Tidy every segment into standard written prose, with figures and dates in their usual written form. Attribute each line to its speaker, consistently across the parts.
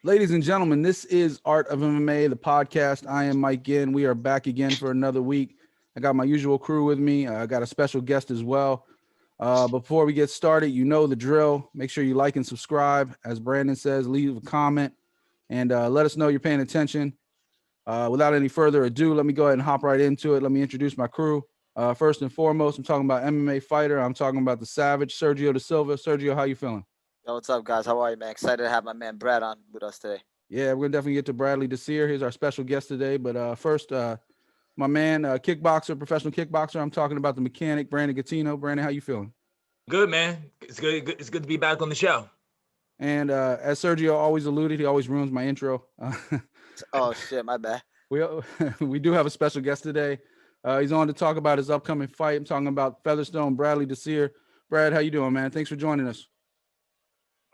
Speaker 1: Ladies and gentlemen, this is Art of MMA, the podcast. I am Mike Ginn. We are back again for another week. I got my usual crew with me. I got a special guest as well. Before we get started, you know the drill. Make sure you like and subscribe. As Brandon says, leave a comment and let us know you're paying attention. Without any further ado, let me go ahead and hop right into it. Let me introduce my crew. First and foremost, I'm talking about MMA fighter. I'm talking about the Savage, Sergio De Silva. Sergio, how you feeling?
Speaker 2: Yo, what's up, guys? How are you, man? Excited to have my man Brad on with us today.
Speaker 1: Yeah, we're gonna definitely get to Bradley Desir. He's our special guest today. But first, my man, kickboxer, professional kickboxer. I'm talking about the mechanic, Brandon Gattino. Brandon, how you feeling?
Speaker 3: Good, man. It's good. It's good to be back on the show.
Speaker 1: And as Sergio always alluded, he always ruins my intro.
Speaker 2: Oh shit, my bad.
Speaker 1: We do have a special guest today. He's on to talk about his upcoming fight. I'm talking about Featherstone, Bradley Desir. Brad, how you doing, man? Thanks for joining us.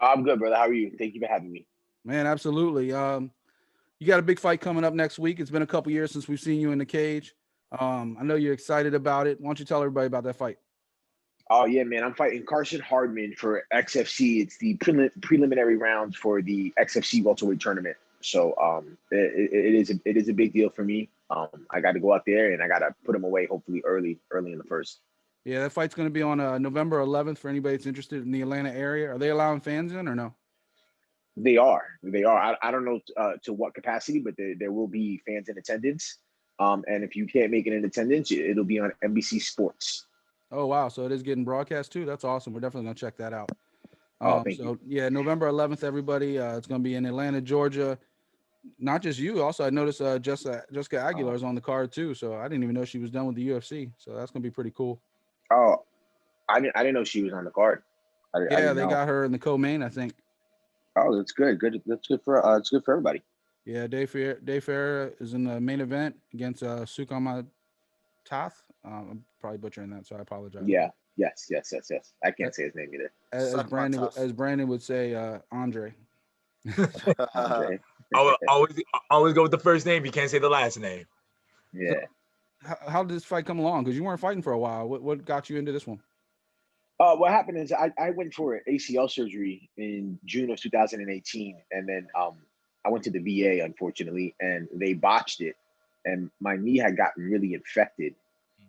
Speaker 4: I'm good, brother. How are you? Thank you for having me.
Speaker 1: Man, absolutely. You got a big fight coming up next week. It's been a couple years since we've seen you in the cage. I know you're excited about it. Why don't you tell everybody about that fight?
Speaker 4: Oh, yeah, man. I'm fighting Carson Hardman for XFC. It's the preliminary rounds for the XFC welterweight tournament. So it is a big deal for me. I got to go out there and I got to put him away hopefully early in the first.
Speaker 1: Yeah, that fight's going to be on November 11th for anybody that's interested in the Atlanta area. Are they allowing fans in or no?
Speaker 4: They are. I don't know to what capacity, but there will be fans in attendance. And if you can't make it in attendance, it'll be on NBC Sports.
Speaker 1: Oh, wow. So it is getting broadcast too. That's awesome. We're definitely going to check that out.
Speaker 4: Thank you.
Speaker 1: Yeah, November 11th, everybody. It's going to be in Atlanta, Georgia. Not just you. Also, I noticed Jessica Aguilar is on the card too. So I didn't even know she was done with the UFC. So that's going to be pretty cool.
Speaker 4: Oh, I didn't know she was on the card.
Speaker 1: They got her in the co-main, I think.
Speaker 4: Oh, that's good. That's good for it's good for everybody.
Speaker 1: Yeah, Dave Ferreira is in the main event against Sukama Tath. I'm probably butchering that, so I apologize.
Speaker 4: Yeah. Yes. I can't say his name either.
Speaker 1: As Brandon would say, Andre.
Speaker 4: Andre.
Speaker 3: Always go with the first name. You can't say the last name.
Speaker 4: Yeah.
Speaker 1: So, how did this fight come along? Because you weren't fighting for a while. What got you into this one?
Speaker 4: What happened is I went for ACL surgery in June of 2018, and then I went to the VA, unfortunately, and they botched it, and my knee had gotten really infected.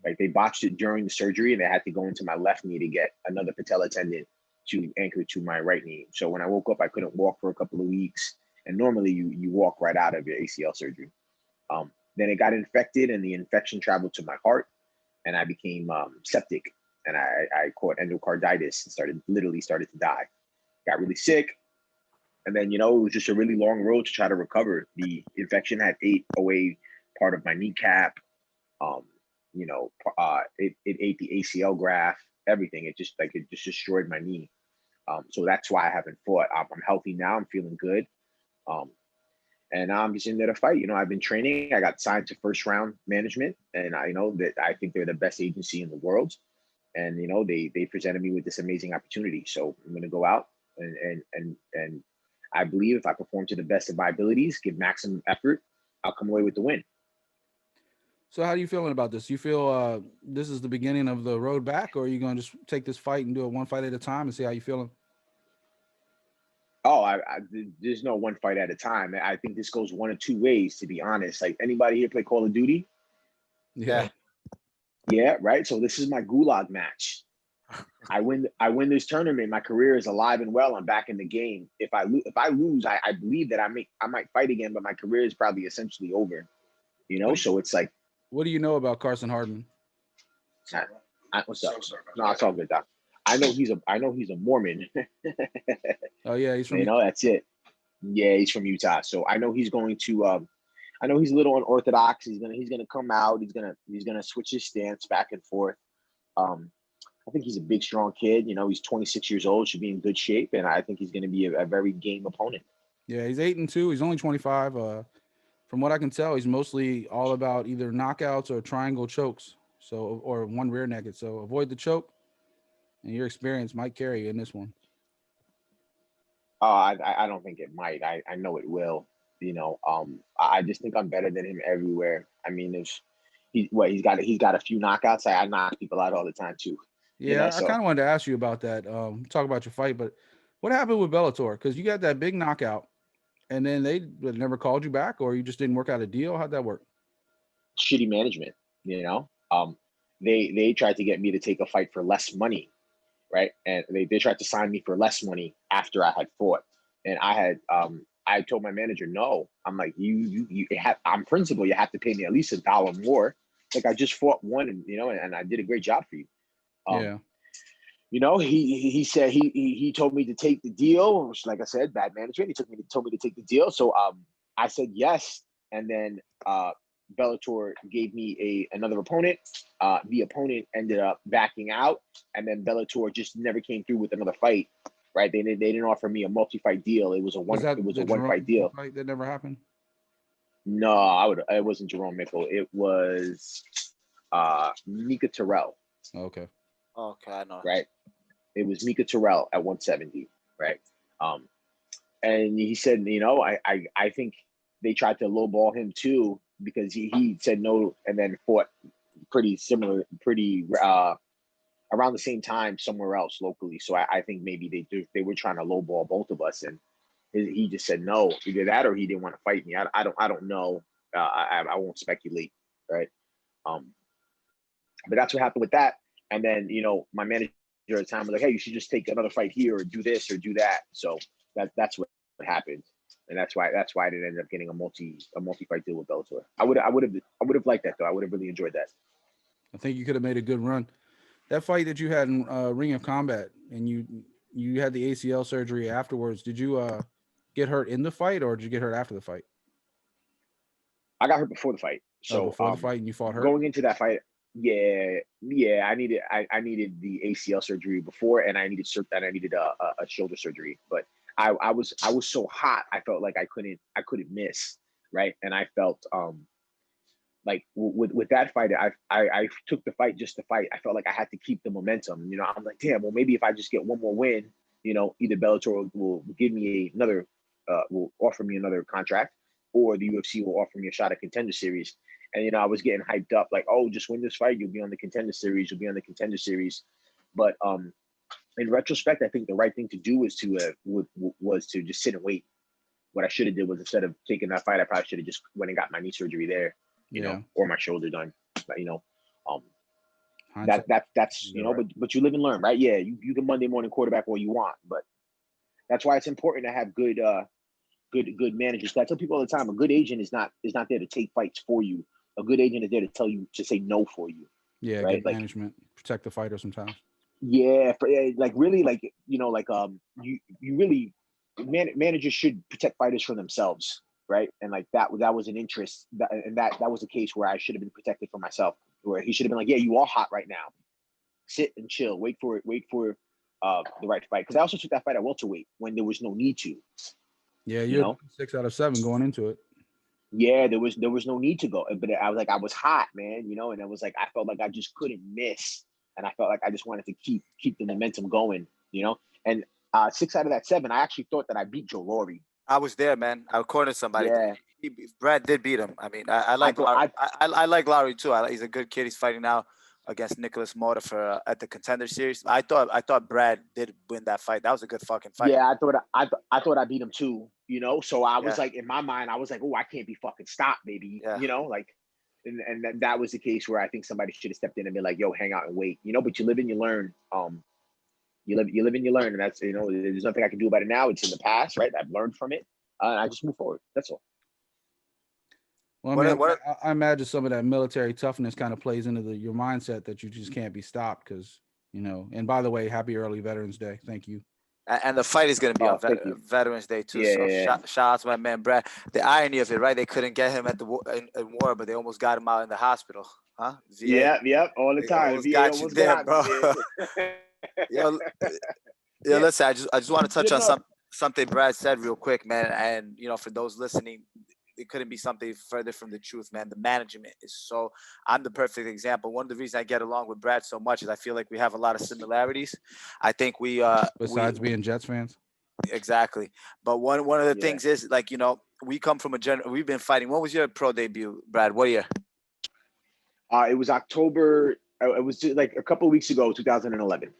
Speaker 4: Like they botched it during the surgery, and they had to go into my left knee to get another patella tendon to anchor to my right knee. So when I woke up, I couldn't walk for a couple of weeks, and normally you walk right out of your ACL surgery. Then it got infected, and the infection traveled to my heart, and I became septic. And I caught endocarditis and started to die. Got really sick. And then, it was just a really long road to try to recover. The infection had ate away part of my kneecap. It ate the ACL graft, everything. It just destroyed my knee. So that's why I haven't fought. I'm healthy now. I'm feeling good. And I'm just in there to fight. I've been training. I got signed to First Round Management. And I know that I think they're the best agency in the world. And they presented me with this amazing opportunity. So I'm going to go out and I believe if I perform to the best of my abilities, give maximum effort, I'll come away with the win.
Speaker 1: So how are you feeling about this? You feel this is the beginning of the road back, or are you going to just take this fight and do it one fight at a time and see how you feeling?
Speaker 4: Oh, there's no one fight at a time. I think this goes one of two ways, to be honest. Like, anybody here play Call of Duty?
Speaker 1: Yeah.
Speaker 4: Yeah, right. So this is my gulag match. I win this tournament. My career is alive and well. I'm back in the game. If I lose, I believe that I might fight again, but my career is probably essentially over. So it's like.
Speaker 1: What do you know about Carson Hardman?
Speaker 4: What's up? No, it's all good, Doc. I know he's a Mormon.
Speaker 1: Oh yeah, he's from.
Speaker 4: That's it. Yeah, he's from Utah. So I know he's going to. I know he's a little unorthodox. He's gonna come out. He's gonna switch his stance back and forth. I think he's a big, strong kid. He's 26 years old, should be in good shape, and I think he's gonna be a very game opponent.
Speaker 1: Yeah, he's 8-2. He's only 25. From what I can tell, he's mostly all about either knockouts or triangle chokes. So or one rear naked. So avoid the choke, and your experience might carry you in this one.
Speaker 4: I don't think it might. I know it will. I just think I'm better than him everywhere. I mean, he's got a few knockouts. I knock people out all the time too.
Speaker 1: Yeah, I kind of wanted to ask you about that. Talk about your fight, but what happened with Bellator? Because you got that big knockout, And then they never called you back, or you just didn't work out a deal? How'd that work?
Speaker 4: Shitty management, you know. They tried to get me to take a fight for less money, right? And they tried to sign me for less money after I had fought. And I told my manager, no. I'm like, I'm principal. You have to pay me at least $1 more. Like, I just fought one, and and I did a great job for you.
Speaker 1: Yeah.
Speaker 4: He said he told me to take the deal, which, like I said, bad management. He told me to take the deal. So I said yes, and then Bellator gave me another opponent. The opponent ended up backing out, and then Bellator just never came through with another fight. Right? They didn't offer me a multi-fight deal. It was a one-fight deal.
Speaker 1: Fight that never happened?
Speaker 4: No, it wasn't Jerome Mickle. It was Mika Terrell.
Speaker 1: Okay.
Speaker 2: Okay, I know.
Speaker 4: Right? It was Mika Terrell at 170, right? And he said, I think they tried to lowball him too, because he said no, and then fought pretty around the same time somewhere else locally. So I think maybe they were trying to lowball both of us, and he just said no, either that or he didn't want to fight me. I don't know. I won't speculate, right? But that's what happened with that. And then my manager at the time was like, hey, you should just take another fight here, or do this or do that. So that's what happened, and that's why I didn't end up getting a multi-fight deal with Bellator. I would have liked that though. I would have really enjoyed that.
Speaker 1: I think you could have made a good run. That fight that you had in Ring of Combat, and you had the ACL surgery afterwards. Did you get hurt in the fight, or did you get hurt after the fight?
Speaker 4: I got hurt before the fight. So
Speaker 1: before the fight, and you fought hurt?
Speaker 4: Going into that fight, yeah. I needed the ACL surgery before, and I needed a shoulder surgery. But I was so hot, I felt like I couldn't miss, right? And I felt like with that fight, I took the fight just to fight. I felt like I had to keep the momentum. I'm like, damn, well, maybe if I just get one more win, either Bellator will give me will offer me another contract, or the UFC will offer me a shot at Contender Series. And I was getting hyped up, like, oh, just win this fight, you'll be on the Contender Series. But in retrospect, I think the right thing to do was to just sit and wait. What I should have did was, instead of taking that fight, I probably should have just went and got my knee surgery there, or my shoulder done. But that's right. But you live and learn, right? Yeah, you can Monday morning quarterback all you want, but that's why it's important to have good managers. I tell people all the time, a good agent is not there to take fights for you. A good agent is there to tell you to say no for you.
Speaker 1: Yeah, right? Good management, protect the fighter sometimes.
Speaker 4: Yeah, managers should protect fighters from themselves, right? And like that was an interest, that was a case where I should have been protected for myself, where he should have been like, yeah, you all hot right now, sit and chill, wait for the right fight. Because I also took that fight at welterweight when there was no need to.
Speaker 1: Yeah, you're 6 out of 7 going into it.
Speaker 4: Yeah, there was no need to go, but I was hot, man, and it was like I felt like I just couldn't miss, and I felt like I just wanted to keep the momentum going, And 6 out of that 7, I actually thought that I beat Joe Laurie.
Speaker 2: I was there, man. I cornered somebody.
Speaker 4: Yeah.
Speaker 2: Brad did beat him. I mean, I like Laurie too. He's a good kid. He's fighting now against Nicholas Motta for at the Contender Series. I thought Brad did win that fight. That was a good fucking fight.
Speaker 4: Yeah, I thought I beat him too. So I was like, in my mind, I was like, oh, I can't be fucking stopped, baby.
Speaker 2: Yeah.
Speaker 4: And that was the case where I think somebody should have stepped in and been like, yo, hang out and wait. But you live and you learn. You live and you learn, and that's there's nothing I can do about it now. It's in the past, right? I've learned from it, and I just move forward. That's all.
Speaker 1: Well, I imagine some of that military toughness kind of plays into your mindset that you just can't be stopped, because And by the way, happy early Veterans Day. Thank you.
Speaker 2: And the fight is going to be on Veterans Day too.
Speaker 4: Yeah,
Speaker 2: so shout out to my man Brad. The irony of it, right? They couldn't get him at the in war, but they almost got him out in the hospital, huh?
Speaker 4: VA. Yep, all the time.
Speaker 2: Almost got you there, bro. Yo, listen, I just want to touch on something Brad said real quick, man. And for those listening, it couldn't be something further from the truth, man. The management is so. I'm the perfect example. One of the reasons I get along with Brad so much is I feel like we have a lot of similarities. I think
Speaker 1: besides being Jets fans.
Speaker 2: Exactly, but one of the things is we come from we've been fighting. When was your pro debut, Brad? What year?
Speaker 4: It was October. It was like a couple of weeks ago, 2011.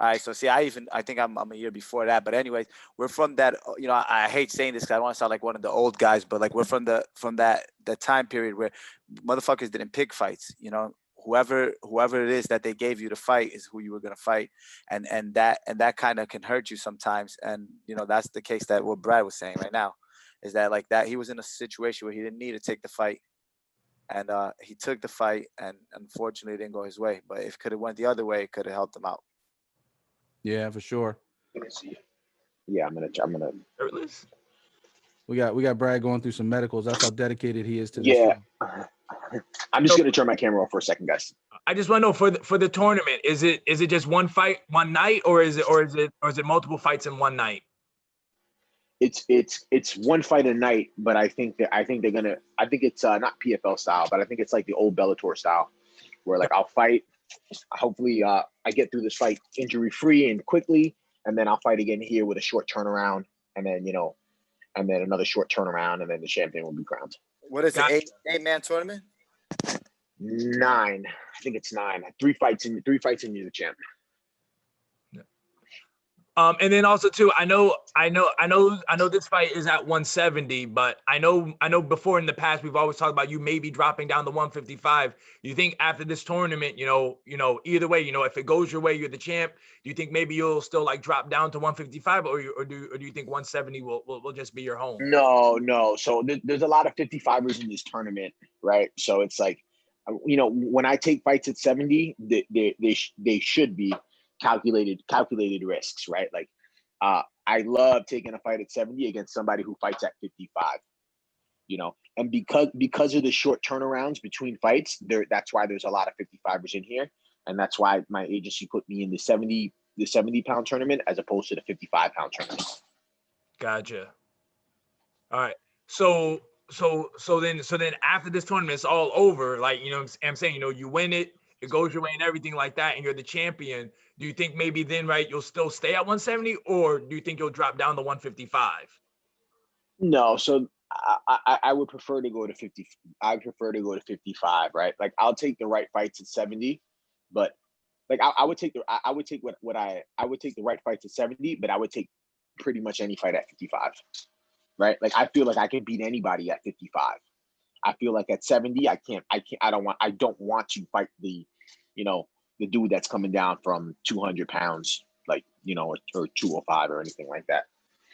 Speaker 2: All right, so see, I think I'm a year before that, but anyways, we're from that. You know, I hate saying this because I don't want to sound like one of the old guys, but like we're from that time period where motherfuckers didn't pick fights. You know, whoever it is that they gave you to fight is who you were gonna fight, and that kind of can hurt you sometimes. And you know, that's the case that what Brad was saying right now, is that like that he was in a situation where he didn't need to take the fight, and he took the fight, and unfortunately it didn't go his way. But if it could have went the other way, it could have helped him out.
Speaker 1: Yeah, for sure.
Speaker 4: Let me see. Yeah, I'm gonna.
Speaker 3: Shirtless?
Speaker 1: We got Brad going through some medicals. That's how dedicated he is to this.
Speaker 4: Yeah.
Speaker 1: show.
Speaker 4: I'm just gonna turn my camera off for a second, guys.
Speaker 3: I just want to know for the tournament, is it just one fight one night, or is it multiple fights in one night?
Speaker 4: It's one fight a night, but I think it's not PFL style, but I think it's like the old Bellator style, where like I'll fight. Hopefully, I get through this fight injury free and quickly, and then I'll fight again here with a short turnaround, and then and then another short turnaround, and then the champion will be crowned.
Speaker 2: What is it? 8-man tournament?
Speaker 4: 9. I think it's 9. 3 fights and you're the champ.
Speaker 3: And then also too, I know this fight is at 170, but I know before in the past we've always talked about you maybe dropping down to 155. You think after this tournament, either way, if it goes your way, you're the champ. Do you think maybe you'll still like drop down to 155, or do you think 170 will just be your home?
Speaker 4: No. So there's a lot of 55ers in this tournament, right? So it's like, when I take fights at 70, they should be calculated risks, right? Like, I love taking a fight at 70 against somebody who fights at 55, and because of the short turnarounds between fights, that's why there's a lot of 55ers in here, and that's why my agency put me in the 70-pound tournament as opposed to the 55-pound tournament.
Speaker 3: Gotcha. All right. So then after this tournament, it's all over. Like, I'm saying, you win it. It goes your way and everything like that, and you're the champion. Do you think maybe then, right, you'll still stay at 170, or do you think you'll drop down to 155?
Speaker 4: No, so I would prefer to go to 50. I prefer to go to 55, right? Like, I'll take the right fights at 70, but like I would take the right fights at 70, but I would take pretty much any fight at 55, right? Like, I feel like I can beat anybody at 55. I feel like at 70, I don't want to fight the dude that's coming down from 200 pounds, like, or 205 or anything like that.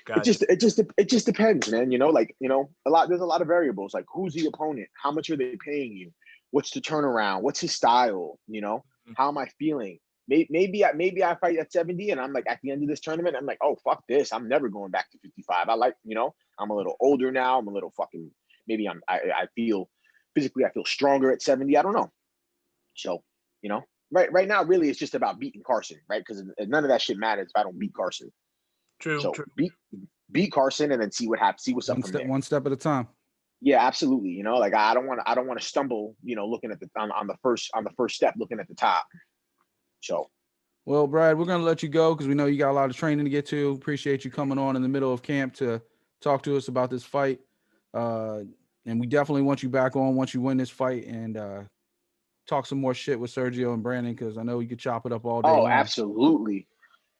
Speaker 4: Gotcha. It just depends, man. There's a lot of variables. Like, who's the opponent? How much are they paying you? What's the turnaround? What's his style? How am I feeling? Maybe I fight at 70 and I'm like, at the end of this tournament, I'm like, oh, fuck this. I'm never going back to 55. I'm a little older now. I'm a little fucking, maybe I feel physically, I feel stronger at 70. I don't know. So, right now, really, it's just about beating Carson, right? Because none of that shit matters if I don't beat Carson.
Speaker 3: True.
Speaker 4: So beat Carson and then see what happens. See what's up from there.
Speaker 1: One step at a time.
Speaker 4: Yeah, absolutely. Like, I don't want to stumble. Looking at on the first step, looking at the top. So.
Speaker 1: Well, Brad, we're gonna let you go because we know you got a lot of training to get to. Appreciate you coming on in the middle of camp to talk to us about this fight. And we definitely want you back on once you win this fight and talk some more shit with Sergio and Brandon, because I know you could chop it up all day.
Speaker 4: Oh,
Speaker 1: long.
Speaker 4: Absolutely.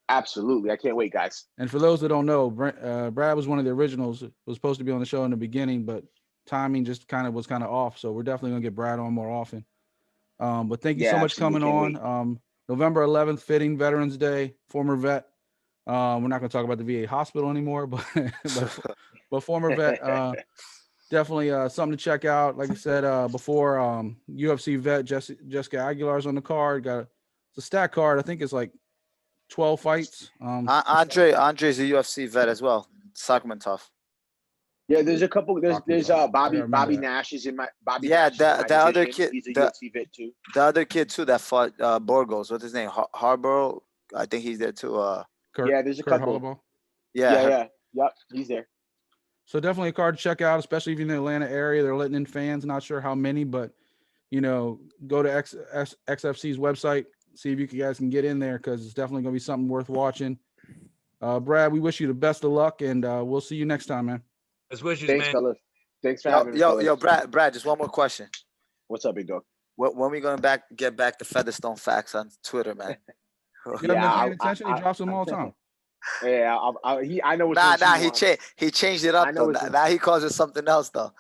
Speaker 4: I can't wait, guys.
Speaker 1: And for those that don't know, Brad was one of the originals. Was supposed to be on the show in the beginning, but timing just was kind of off. So we're definitely gonna get Brad on more often. But thank you so much coming on. November 11th, fitting Veterans Day, former vet. We're not gonna talk about the VA hospital anymore, but former vet. Definitely something to check out. Like I said before, UFC vet Jessica Aguilar's on the card. It's a stat card. I think it's like 12 fights.
Speaker 2: Andre's a UFC vet as well. Sakmentov.
Speaker 4: Yeah, there's a couple. There's Bobby Nash is in my Bobby.
Speaker 2: Yeah,
Speaker 4: Nash
Speaker 2: the other kid.
Speaker 4: He's a UFC vet too.
Speaker 2: The other kid too that fought Borgos. What's his name? Harborough. I think he's there too.
Speaker 4: There's a couple.
Speaker 1: Holloway.
Speaker 4: Yeah. Yep, he's there.
Speaker 1: So definitely a card to check out, especially if you're in the Atlanta area. They're letting in fans. Not sure how many, but go to XFC's website, see if you guys can get in there, because it's definitely gonna be something worth watching. Brad, we wish you the best of luck, and we'll see you next time, man.
Speaker 3: Best wishes,
Speaker 4: Thanks,
Speaker 3: man.
Speaker 4: fellas. Thanks for having me.
Speaker 2: Yo, Brad, just one more question.
Speaker 4: What's up, big dog?
Speaker 2: When we gonna get back to Featherstone Facts on Twitter, man?
Speaker 1: You haven't been
Speaker 4: Yeah,
Speaker 1: paying attention. He drops them all the time.
Speaker 4: Yeah, I know which
Speaker 2: Nah,
Speaker 4: ones
Speaker 2: nah,
Speaker 4: he wants.
Speaker 2: he changed it
Speaker 4: I
Speaker 2: up
Speaker 4: know
Speaker 2: though.
Speaker 4: it's
Speaker 2: Now he calls it something else though.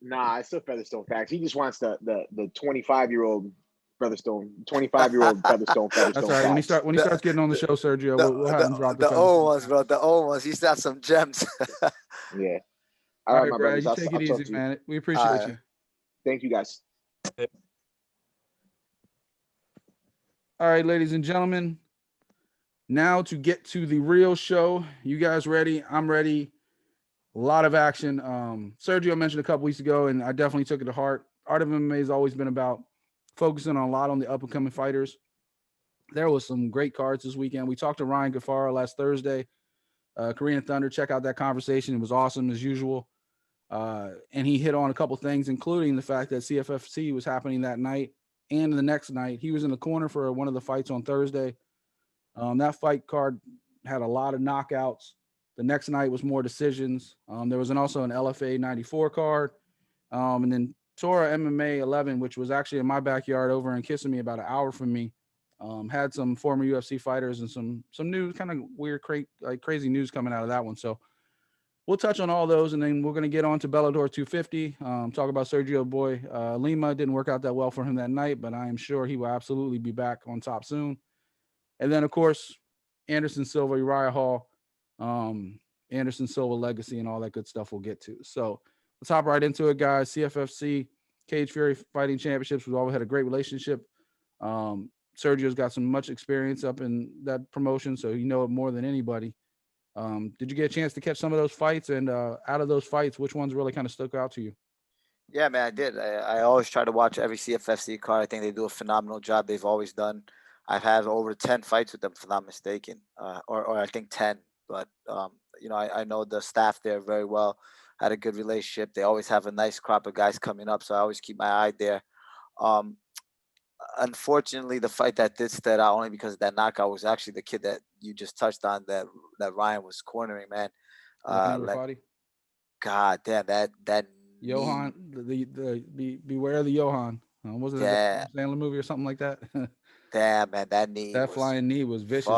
Speaker 4: Nah, it's still Featherstone facts. He just wants the 25-year-old Featherstone, 25-year-old Featherstone
Speaker 1: That's all right.
Speaker 4: facts.
Speaker 1: When he starts getting on the show, Sergio, we'll have him drop the
Speaker 2: the old
Speaker 1: Featherstone
Speaker 2: ones, bro.
Speaker 1: facts.
Speaker 2: The old ones. He's got some gems.
Speaker 4: Yeah.
Speaker 1: All
Speaker 4: All right,
Speaker 1: right,
Speaker 4: my
Speaker 1: Brad,
Speaker 4: brothers.
Speaker 1: you
Speaker 4: I'll
Speaker 1: take it
Speaker 4: talk
Speaker 1: easy,
Speaker 4: to you.
Speaker 1: man. We appreciate you.
Speaker 4: Thank you, guys.
Speaker 1: All right, ladies and gentlemen. Now to get to the real show. You guys ready? I'm ready. A lot of action. Sergio mentioned a couple weeks ago, and I definitely took it to heart. Art of MMA has always been about focusing a lot on the up-and-coming fighters. There was some great cards this weekend. We talked to Ryan Gaffaro last Thursday, Korean Thunder. Check out that conversation. It was awesome as usual. And he hit on a couple things, including the fact that CFFC was happening that night and the next night. He was in the corner for one of the fights on Thursday. That fight card had a lot of knockouts. The next night was more decisions. There was also an LFA 94 card. And then Tora MMA 11, which was actually in my backyard over in Kissimmee, about an hour from me, had some former UFC fighters and some news, kind of weird, crazy news coming out of that one. So we'll touch on all those, and then we're going to get on to Bellator 250, talk about Sergio Boy. Lima didn't work out that well for him that night, but I am sure he will absolutely be back on top soon. And then, of course, Anderson Silva, Uriah Hall, Anderson Silva legacy, and all that good stuff we'll get to. So let's hop right into it, guys. CFFC, Cage Fury Fighting Championships. We've always had a great relationship. Sergio's got some much experience up in that promotion, so you know it more than anybody. Did you get a chance to catch some of those fights? And out of those fights, which ones really kind of stuck out to you?
Speaker 2: Yeah, man, I did. I always try to watch every CFFC card. I think they do a phenomenal job. They've always done. I've had over 10 fights with them, if I'm not mistaken, or I think 10. But, I know the staff there very well, had a good relationship. They always have a nice crop of guys coming up, so I always keep my eye there. Unfortunately, the fight that did stand out only because of that knockout was actually the kid that you just touched on that Ryan was cornering, man. God damn, that
Speaker 1: Johan, beware of the Johan. Wasn't it a Sandler movie or something like that?
Speaker 2: Damn, man, that knee.
Speaker 1: That flying knee was vicious.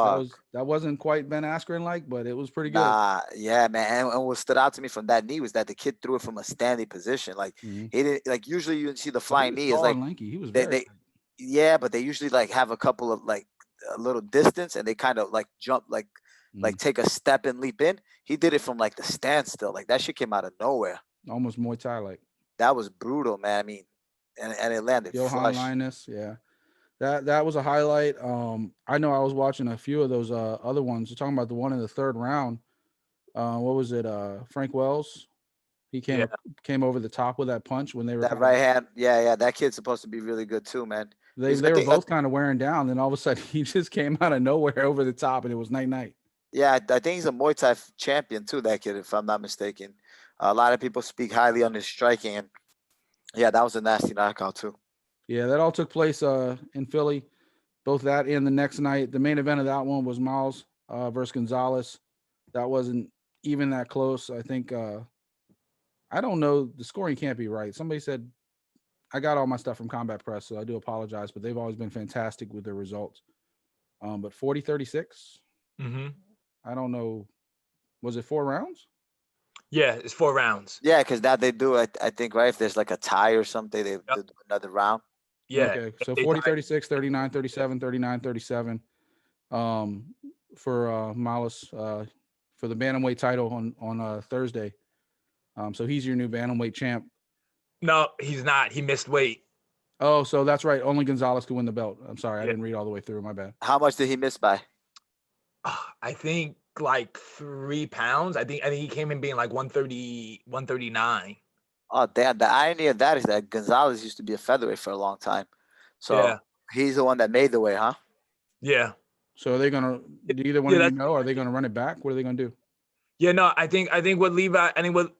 Speaker 1: That wasn't quite Ben Askren like, but it was pretty good.
Speaker 2: Yeah, man. And what stood out to me from that knee was that the kid threw it from a standing position. Like he didn't like usually you see the flying knee is like
Speaker 1: lanky. He was very
Speaker 2: but they usually like have a couple of like a little distance and they kind of like jump like take a step and leap in. He did it from like the standstill. Like that shit came out of nowhere.
Speaker 1: Almost Muay Thai like.
Speaker 2: That was brutal, man. I mean, and it landed
Speaker 1: Johan
Speaker 2: flush.
Speaker 1: Linus, yeah. That was a highlight. I know I was watching a few of those other ones. You're talking about the one in the third round. What was it? Frank Wells. He came over the top with that punch when they were
Speaker 2: that right hand. Yeah. That kid's supposed to be really good too, man.
Speaker 1: They were both kind of wearing down. Then all of a sudden he just came out of nowhere over the top, and it was night.
Speaker 2: Yeah, I think he's a Muay Thai champion too. That kid, if I'm not mistaken. A lot of people speak highly on his striking, and yeah, that was a nasty knockout too.
Speaker 1: Yeah, that all took place in Philly, both that and the next night. The main event of that one was Miles versus Gonzalez. That wasn't even that close. I think I don't know. The scoring can't be right. Somebody said I got all my stuff from Combat Press, so I do apologize, but they've always been fantastic with their results. But 40-36.
Speaker 3: Mm-hmm.
Speaker 1: I don't know. Was it 4 rounds?
Speaker 3: Yeah, it's 4 rounds.
Speaker 2: Yeah, because now they do, I think, right? If there's like a tie or something, they do another round.
Speaker 3: Yeah.
Speaker 1: Okay. So 40-36, 39-37, 39-37 for Miles for the bantamweight title on Thursday. So he's your new bantamweight champ.
Speaker 3: No, he's not. He missed weight.
Speaker 1: Oh, so that's right. Only Gonzalez could win the belt. I'm sorry. I didn't read all the way through. My bad.
Speaker 2: How much did he miss by?
Speaker 3: I think like 3 pounds. I think he came in being like 130, 139.
Speaker 2: Oh, damn. The irony of that is that Gonzalez used to be a featherweight for a long time. So he's the one that made the way, huh?
Speaker 3: Yeah.
Speaker 1: So are they going to, do either one of you know, are they going to run it back? What are they going to do?
Speaker 3: Yeah, no, I think what Levi, I think what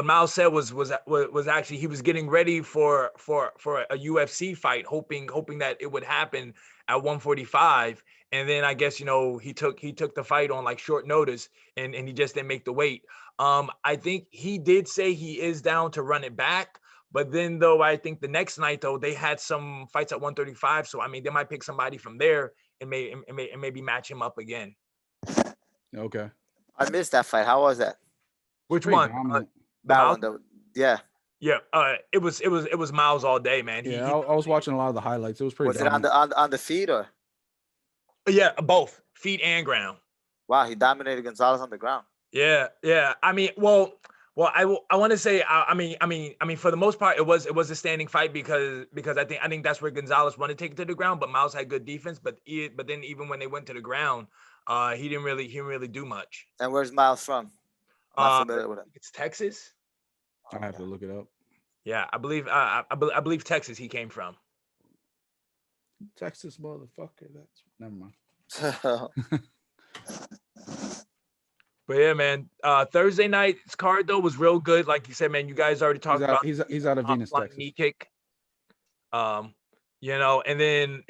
Speaker 3: Miles said was actually he was getting ready for a UFC fight, hoping that it would happen at 145. And then I guess, he took the fight on like short notice and he just didn't make the weight. I think he did say he is down to run it back. But then though, I think the next night though, they had some fights at 135. So, I mean, they might pick somebody from there maybe match him up again.
Speaker 1: Okay.
Speaker 2: I missed that fight. How was that?
Speaker 3: Which
Speaker 1: Pretty
Speaker 3: one?
Speaker 1: dominant.
Speaker 2: That
Speaker 3: Miles?
Speaker 2: one, yeah.
Speaker 3: Yeah. It was Miles all day, man.
Speaker 1: Yeah, I was watching a lot of the highlights. It was pretty
Speaker 2: Was it on
Speaker 1: dominant.
Speaker 2: the feet or?
Speaker 3: Yeah, both feet and ground.
Speaker 2: Wow, he dominated Gonzalez on the ground.
Speaker 3: Yeah. I mean, I want to say, I mean, for the most part, it was a standing fight because I think that's where Gonzalez wanted to take it to the ground, but Miles had good defense. But then even when they went to the ground, he didn't really do much.
Speaker 2: And where's Miles from? I'm not familiar with him.
Speaker 3: It's Texas.
Speaker 1: I have to look it up.
Speaker 3: Yeah, I believe Texas he came from.
Speaker 1: Texas motherfucker. That's never mind.
Speaker 3: But yeah, man. Thursday night's card though was real good. Like you said, man, you guys already talked about.
Speaker 1: He's out of Venus,
Speaker 3: flying
Speaker 1: Texas.
Speaker 3: knee kick. You know, and then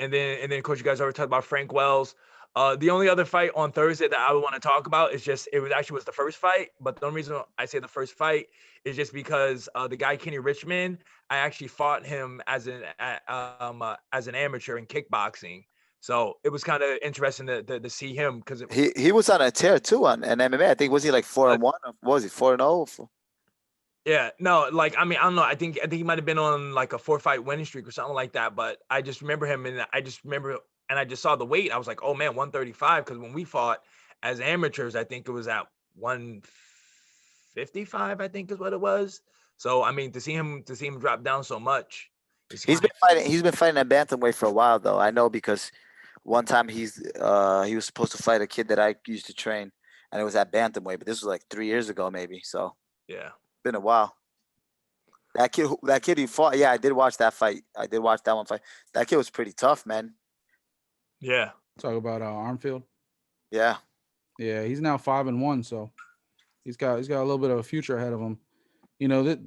Speaker 3: of course you guys already talked about Frank Wells. The only other fight on Thursday that I would want to talk about is just it was the first fight, but the only reason I say the first fight is just because the guy Kenny Richmond, I actually fought him as an amateur in kickboxing. So it was kind of interesting to see him because
Speaker 2: he was on a tear too on an MMA. I think was he like 4-1 or what was he 4-0?
Speaker 3: Yeah, no, like I mean I don't know. I think he might have been on like a 4-fight winning streak or something like that. But I just remember him and I just saw the weight. I was like, oh man, 135. Because when we fought as amateurs, I think it was at 155. I think is what it was. So I mean to see him drop down so much.
Speaker 2: He's been fighting at bantamweight for a while though. I know because one time he was supposed to fight a kid that I used to train, and it was at bantamweight, but this was like 3 years ago maybe. So
Speaker 3: yeah,
Speaker 2: been a while. That kid he fought. Yeah, I did watch that fight. I did watch that one fight. That kid was pretty tough, man.
Speaker 3: Yeah.
Speaker 1: Talk about Armfield.
Speaker 2: Yeah.
Speaker 1: Yeah, he's now 5-1, so he's got a little bit of a future ahead of him. You know,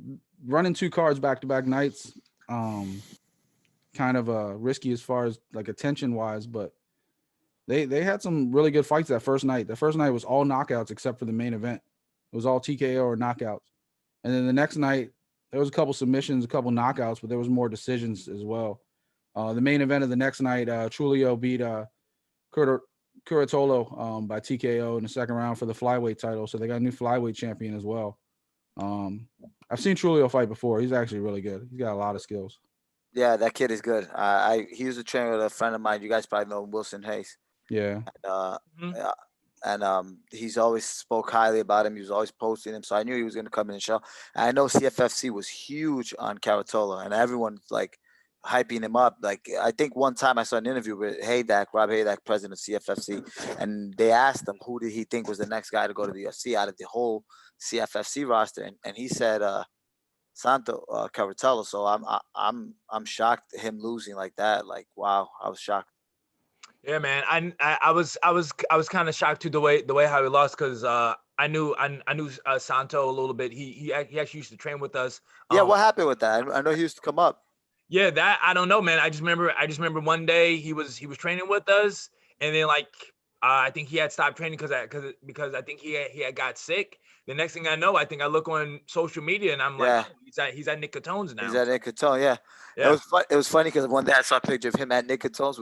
Speaker 1: running 2 cards back-to-back nights, kind of risky as far as like attention wise, but they had some really good fights that first night. The first night was all knockouts except for the main event. It was all TKO or knockouts. And then the next night there was a couple submissions, a couple knockouts, but there was more decisions as well. The main event of the next night, Trulio beat Curatolo by TKO in the second round for the flyweight title. So they got a new flyweight champion as well. I've seen Trulio fight before. He's actually really good. He's got a lot of skills.
Speaker 2: Yeah, that kid is good. He was a trainer with a friend of mine. You guys probably know Wilson Hayes.
Speaker 1: Yeah.
Speaker 2: And he's always spoke highly about him. He was always posting him. So I knew he was going to come in and show. And I know CFFC was huge on Caratola, and everyone's like hyping him up. Like I think one time I saw an interview with Rob Haydak, president of CFFC, and they asked him who did he think was the next guy to go to the UFC out of the whole CFFC roster, and he said Santo Caratello. So I'm shocked him losing like that. Like wow, I was shocked.
Speaker 3: Yeah, man. I was kind of shocked to the way how he lost because I knew Santo a little bit. He actually used to train with us.
Speaker 2: Yeah, what happened with that? I know he used to come up.
Speaker 3: Yeah, that I don't know, man. I just remember one day he was training with us, and then like I think he had stopped training because I think he had got sick. The next thing I know, I think I look on social media and I'm like, oh, he's at Nick Catone's now.
Speaker 2: He's at Nick Catone, yeah. It was funny because one day I saw a picture of him at Nick Catone's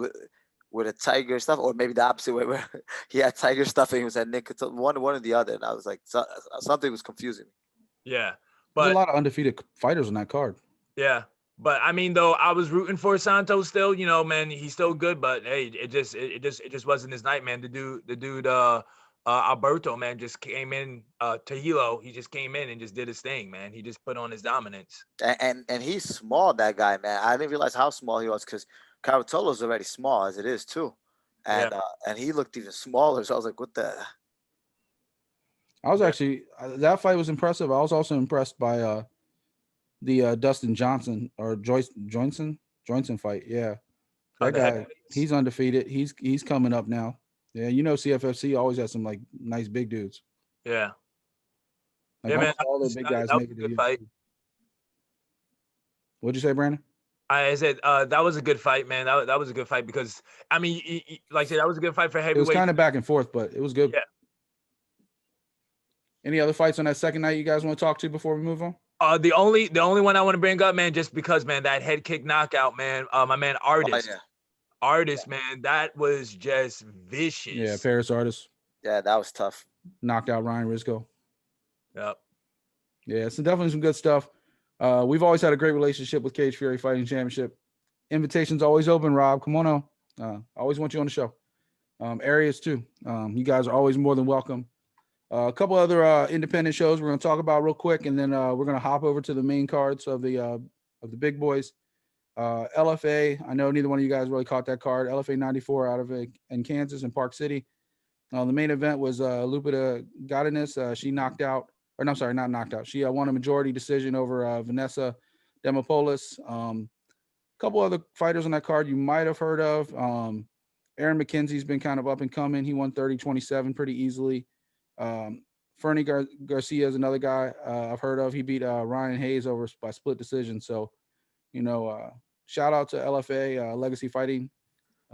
Speaker 2: with a tiger stuff, or maybe the opposite way where he had tiger stuff and he was at Nick Catone, one or the other, and I was like, something was confusing me.
Speaker 3: Yeah, but
Speaker 1: there's a lot of undefeated fighters on that card.
Speaker 3: Yeah. But I mean, though, I was rooting for Santos still, you know, man, he's still good, but hey, it just wasn't his night, man. The dude, Alberto, man, just came in, Tahilo, he just came in and just did his thing, man. He just put on his dominance.
Speaker 2: And he's small, that guy, man. I didn't realize how small he was because Caratolo's already small as it is too. And and he looked even smaller. So I was like, what the?
Speaker 1: I was actually, that fight was impressive. I was also impressed by the Dustin Johnson or Johnson fight. Yeah. That guy, he's undefeated. He's coming up now. Yeah, you know CFFC always has some like nice big dudes.
Speaker 3: Yeah.
Speaker 1: Like,
Speaker 3: yeah, man.
Speaker 1: All the big guys make it to the
Speaker 3: fight.
Speaker 1: What'd you say, Brandon?
Speaker 3: I said that was a good fight, man. That was a good fight because I mean, like I said, that was a good fight for heavyweight.
Speaker 1: It was kind of back and forth, but it was good.
Speaker 3: Yeah.
Speaker 1: Any other fights on that second night you guys want to talk to before we move on?
Speaker 3: The only one I want to bring up, man, just because, man, that head kick knockout, man. My man Artist. Artist, man, that was just vicious.
Speaker 1: Yeah, Paris Artist.
Speaker 2: Yeah, that was tough.
Speaker 1: Knocked out Ryan Risco.
Speaker 3: Yep.
Speaker 1: Yeah, so definitely some good stuff. We've always had a great relationship with Cage Fury Fighting Championship. Invitation's always open, Rob. Come on on. I always want you on the show. Areas too. You guys are always more than welcome. A couple other independent shows we're going to talk about real quick, and then we're going to hop over to the main cards of the big boys. LFA. I know neither one of you guys really caught that card. LFA 94 out of in Kansas in Park City. The main event was Lupita Godinez. She knocked out, or no, sorry, not knocked out. She won a majority decision over Vanessa Demopoulos. Couple other fighters on that card you might have heard of. Aaron McKenzie's been kind of up and coming. He won 30-27 pretty easily. Fernie Garcia is another guy I've heard of. He beat Ryan Hayes over by split decision. So, shout out to LFA Legacy Fighting.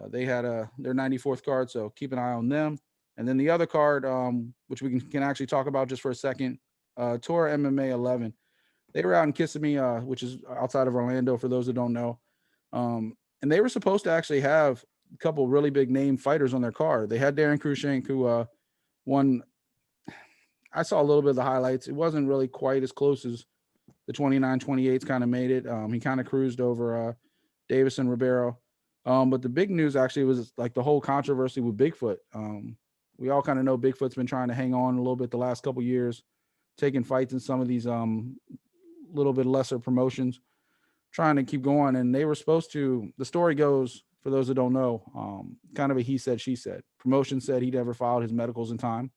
Speaker 1: They had their 94th card, so keep an eye on them. And then the other card, which we can actually talk about just for a second, Tour MMA 11. They were out in Kissimmee, which is outside of Orlando, for those that don't know. And they were supposed to actually have a couple really big name fighters on their card. They had Darren Cruikshank, who won. I saw a little bit of the highlights. It wasn't really quite as close as the 29-28s kind of made it. He kind of cruised over Davison Ribeiro. But the big news actually was like the whole controversy with Bigfoot. We all kind of know Bigfoot's been trying to hang on a little bit the last couple of years, taking fights in some of these little bit lesser promotions, trying to keep going. And they were supposed to, the story goes, for those that don't know, kind of a he said, she said. Promotion said he never filed his medicals in time.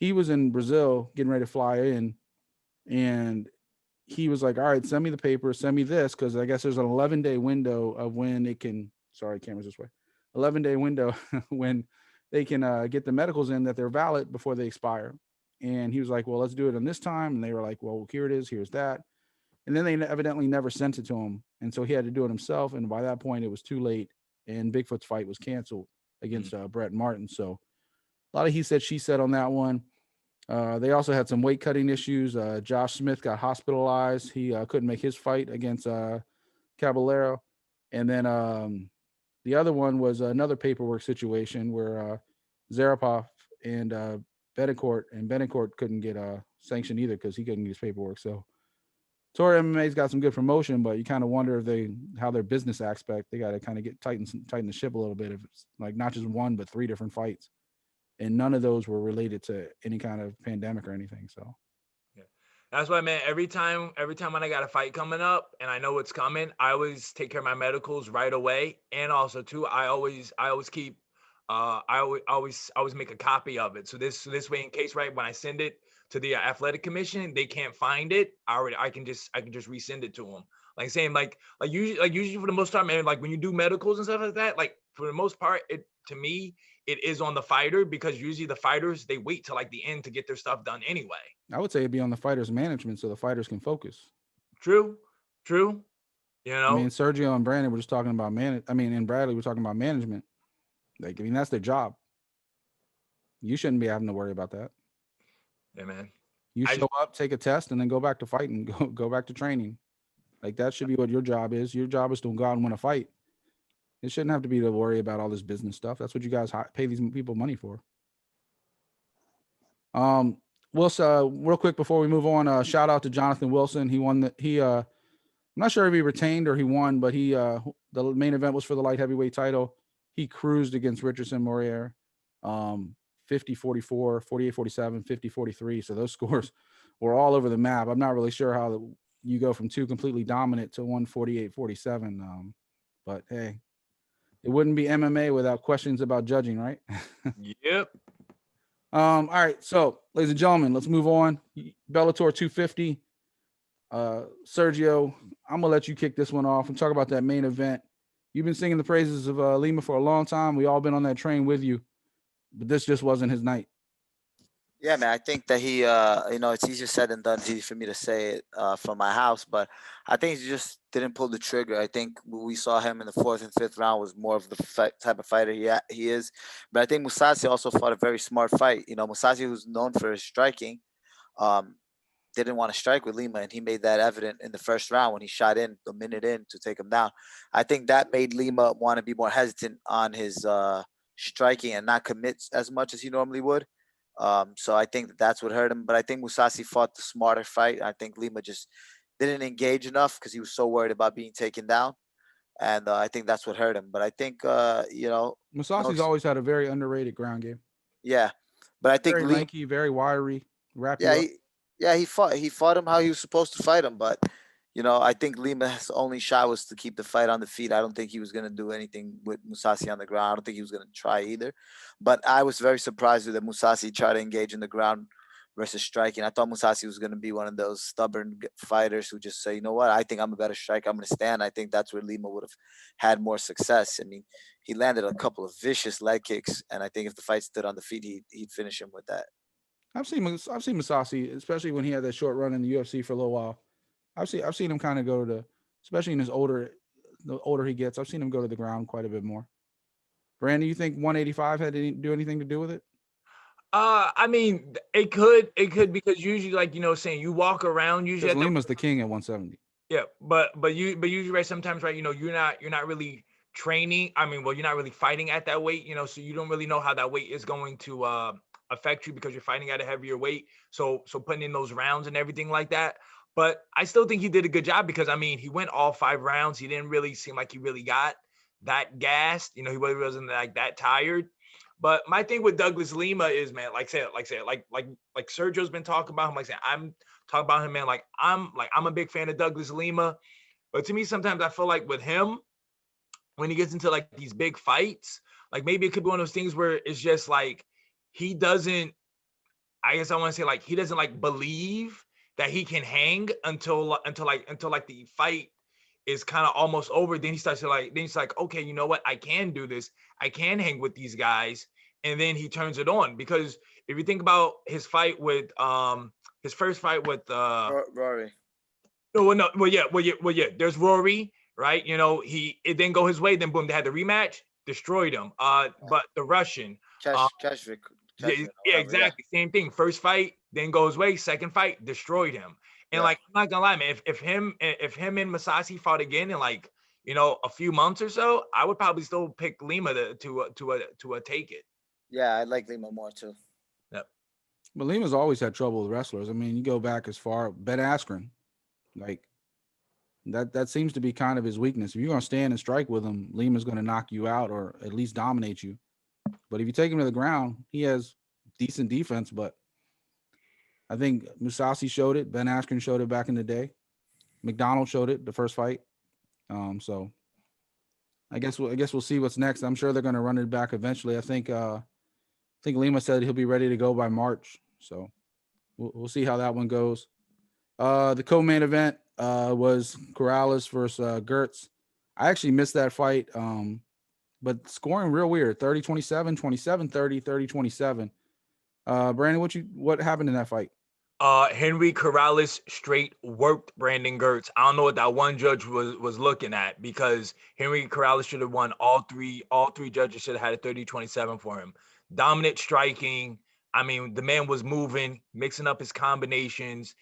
Speaker 1: He was in Brazil getting ready to fly in, and he was like, all right, send me the paper, send me this, because I guess there's an 11-day window of when it can, sorry, camera's this way, 11-day window when they can get the medicals in that they're valid before they expire. And he was like, well, let's do it on this time. And they were like, well, here it is, here's that. And then they evidently never sent it to him. And so he had to do it himself. And by that point, it was too late. And Bigfoot's fight was canceled against Brett Martin. So a lot of he said, she said on that one. They also had some weight cutting issues. Josh Smith got hospitalized. He couldn't make his fight against Caballero. And then the other one was another paperwork situation where Zarapov and Betancourt couldn't get sanctioned either because he couldn't get his paperwork. So Tour MMA's got some good promotion, but you kind of wonder if how their business aspect, they got to kind of tighten the ship a little bit. If it's like not just one, but 3 different fights. And none of those were related to any kind of pandemic or anything. So,
Speaker 3: yeah, that's why, man. Every time when I got a fight coming up and I know what's coming, I always take care of my medicals right away. And also, too, I always keep, I always make a copy of it. So this way, in case, right, when I send it to the athletic commission, they can't find it. I can just resend it to them. Like saying, like usually for the most part, man, like when you do medicals and stuff like that, like for the most part, to me, it is on the fighter, because usually the fighters, they wait till like the end to get their stuff done anyway.
Speaker 1: I would say it'd be on the fighters' management so the fighters can focus.
Speaker 3: True. You know,
Speaker 1: I mean, Sergio and Brandon were just talking about and Bradley were talking about management. Like, I mean, that's their job. You shouldn't be having to worry about that.
Speaker 3: Yeah, man.
Speaker 1: You show up, take a test, and then go back to fighting, go back to training. Like, that should be what your job is. Your job is to go out and win a fight. It shouldn't have to be to worry about all this business stuff. That's what you guys pay these people money for. Real quick before we move on, shout out to Jonathan Wilson. He won I'm not sure if he retained or he won, but the main event was for the light heavyweight title. He cruised against Richardson Mourier, 50-44, 48-47, 50-43. So those scores were all over the map. I'm not really sure how you go from 2 completely dominant to 148-47. But hey, it wouldn't be MMA without questions about judging, right?
Speaker 3: Yep.
Speaker 1: All right. So, ladies and gentlemen, let's move on. Bellator 250. Sergio, I'm gonna let you kick this one off and talk about that main event. You've been singing the praises of Lima for a long time. We all been on that train with you, but this just wasn't his night.
Speaker 2: Yeah, man, I think that he, it's easier said than done. It's easy for me to say it from my house, but I think he just didn't pull the trigger. I think we saw him in the 4th and 5th round was more of the type of fighter he is. But I think Mousasi also fought a very smart fight. Mousasi, who's known for his striking, didn't want to strike with Lima, and he made that evident in the first round when he shot in a minute in to take him down. I think that made Lima want to be more hesitant on his striking and not commit as much as he normally would. So I think that's what hurt him. But I think Mousasi fought the smarter fight. I think Lima just didn't engage enough because he was so worried about being taken down. And I think that's what hurt him. But I think,
Speaker 1: Mousasi's always had a very underrated ground game.
Speaker 2: Yeah. But I think
Speaker 1: Very lanky, very wiry, wrap you up.
Speaker 2: He fought him how he was supposed to fight him. But, I think Lima's only shot was to keep the fight on the feet. I don't think he was going to do anything with Mousasi on the ground. I don't think he was going to try either. But I was very surprised that Mousasi tried to engage in the ground versus striking. I thought Mousasi was going to be one of those stubborn fighters who just say, you know what, I think I'm a better striker. I'm going to stand. I think that's where Lima would have had more success. I mean, he landed a couple of vicious leg kicks, and I think if the fight stood on the feet, he'd finish him with that.
Speaker 1: I've seen Mousasi, especially when he had that short run in the UFC for a little while. I've seen him kind of go to, especially in the older he gets, I've seen him go to the ground quite a bit more. Brandon, you think 185 had to do anything to do with it?
Speaker 3: I mean, it could because usually, like, saying you walk around usually.
Speaker 1: Lima's the king at 170.
Speaker 3: Yeah, but usually, right, sometimes, right, you're not really training. I mean, well, you're not really fighting at that weight, so you don't really know how that weight is going to affect you because you're fighting at a heavier weight. So putting in those rounds and everything like that. But I still think he did a good job because, I mean, he went all 5 rounds. He didn't really seem like he really got that gassed. He really wasn't like that tired. But my thing with Douglas Lima is, man, like Sergio's been talking about him. I'm talking about him, man. I'm a big fan of Douglas Lima. But to me, sometimes I feel like with him, when he gets into like these big fights, like maybe it could be one of those things where it's just like he doesn't, I guess I want to say, like, he doesn't like believe that he can hang until the fight is kind of almost over. Then he's like, okay, you know what? I can do this. I can hang with these guys. And then he turns it on, because if you think about his fight with his first fight with
Speaker 2: Rory.
Speaker 3: There's Rory, right? It didn't go his way. Then boom, they had the rematch, destroyed him. But the Russian,
Speaker 2: Kashvik.
Speaker 3: Exactly. Yeah. Same thing. First fight didn't go his way. Second fight destroyed him. And I'm not gonna lie, man. If him and Mousasi fought again in a few months or so, I would probably still pick Lima to take it.
Speaker 2: Yeah, I like Lima more too.
Speaker 3: Yep.
Speaker 1: But Lima's always had trouble with wrestlers. I mean, you go back as far, Ben Askren, like that seems to be kind of his weakness. If you're gonna stand and strike with him, Lima's gonna knock you out or at least dominate you. But if you take him to the ground, he has decent defense. But I think Mousasi showed it. Ben Askren showed it back in the day. McDonald showed it the first fight. So I guess we'll see what's next. I'm sure they're going to run it back eventually. I think Lima said he'll be ready to go by March. So we'll see how that one goes. The co-main event was Corrales versus Gertz. I actually missed that fight. But scoring real weird. 30-27, 27-30, 30-27. Brandon, what happened in that fight?
Speaker 3: Henry Corrales straight worked Brandon Gertz. I don't know what that one judge was looking at, because Henry Corrales should have won all three judges should have had a 30-27 for him. Dominant striking. I mean, the man was moving, mixing up his combinations.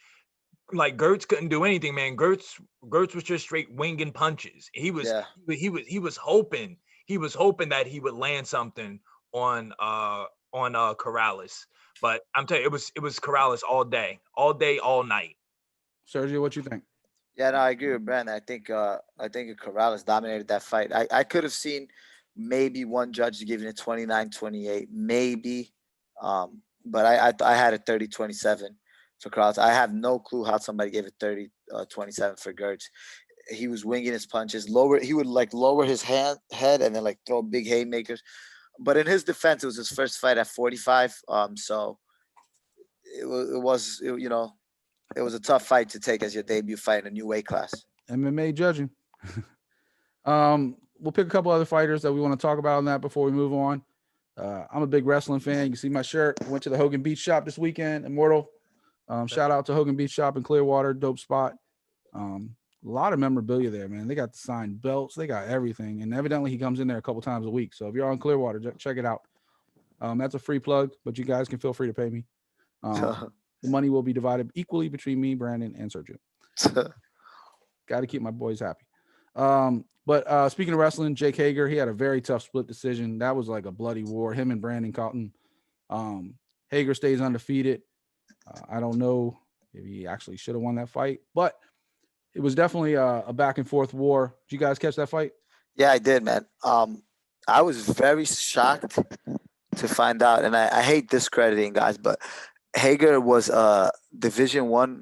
Speaker 3: Like, Gertz couldn't do anything, man. Gertz was just straight winging punches. He was hoping that he would land something on Corrales. But I'm telling you, it was Corrales all day, all night.
Speaker 1: Sergio, what you think?
Speaker 2: Yeah, no, I agree with Brandon. I think Corrales dominated that fight. I could have seen maybe one judge giving it 29-28, maybe. But I had a 30-27 for Corrales. I have no clue how somebody gave it 30-27 for Gertz. He was winging his punches. He would lower his head and then throw big haymakers. But in his defense, it was his first fight at 45. So it was a tough fight to take as your debut fight in a new weight class.
Speaker 1: MMA judging. We'll pick a couple other fighters that we want to talk about on that before we move on. I'm a big wrestling fan. You can see my shirt. I went to the Hogan Beach Shop this weekend, Immortal. Shout out to Hogan Beach Shop in Clearwater, dope spot. A lot of memorabilia there, man. They got the signed belts. They got everything. And evidently he comes in there a couple times a week. So if you're on Clearwater, check it out. That's a free plug, but you guys can feel free to pay me. The money will be divided equally between me, Brandon, and Sergio. Got to keep my boys happy. But speaking of wrestling, Jake Hager, he had a very tough split decision. That was like a bloody war. Him and Brandon Cotton. Hager stays undefeated. I don't know if he actually should have won that fight, but it was definitely a back and forth war. Did you guys catch that fight?
Speaker 2: Yeah, I did, man. I was very shocked to find out, and I hate discrediting guys, but Hager was a Division I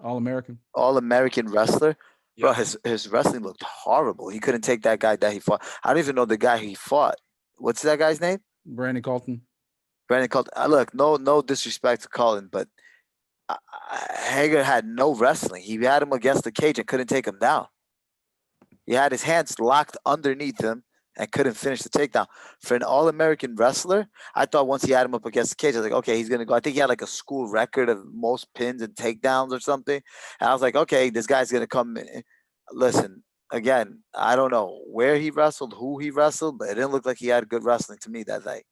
Speaker 2: All-American wrestler. Bro, his wrestling looked horrible. He couldn't take that guy that he fought. I don't even know the guy he fought. What's that guy's name?
Speaker 1: Brandon Colton.
Speaker 2: Look, no disrespect to Colin, but Hager had no wrestling. He had him against the cage and couldn't take him down. He had his hands locked underneath him and couldn't finish the takedown. For an All-American wrestler, I thought once he had him up against the cage, I was like, okay, he's going to go. I think he had like a school record of most pins and takedowns or something. And I was like, okay, this guy's going to come in. Listen, again, I don't know where he wrestled, who he wrestled, but it didn't look like he had good wrestling to me that night.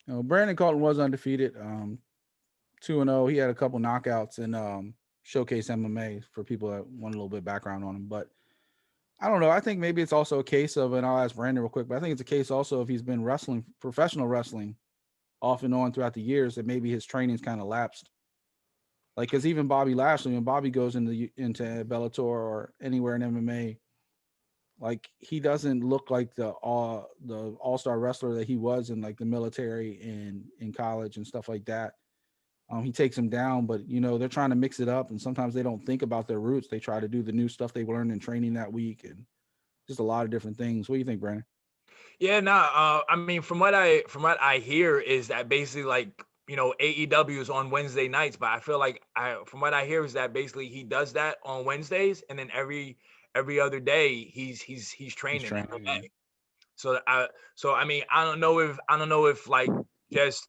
Speaker 1: Brandon Colton was undefeated, 2-0. He had a couple knockouts in Showcase MMA for people that want a little bit of background on him. But I don't know. I think maybe it's also a case of, and I'll ask Brandon real quick, but I think it's a case also if he's been wrestling, professional wrestling off and on throughout the years, that maybe his training's kind of lapsed. Like, because even Bobby Lashley, when Bobby goes into Bellator or anywhere in MMA, like he doesn't look like the all-star wrestler that he was in like the military and in college and stuff like that. He takes him down, but they're trying to mix it up, and sometimes they don't think about their roots. They try to do the new stuff they learned in training that week, and just a lot of different things. What do you think, Brandon?
Speaker 3: Yeah, I mean, from what I hear is that basically like AEW is on Wednesday nights, but I feel like from what I hear is that basically he does that on Wednesdays, and then every other day he's training.
Speaker 1: Yeah.
Speaker 3: So I mean, I don't know if like just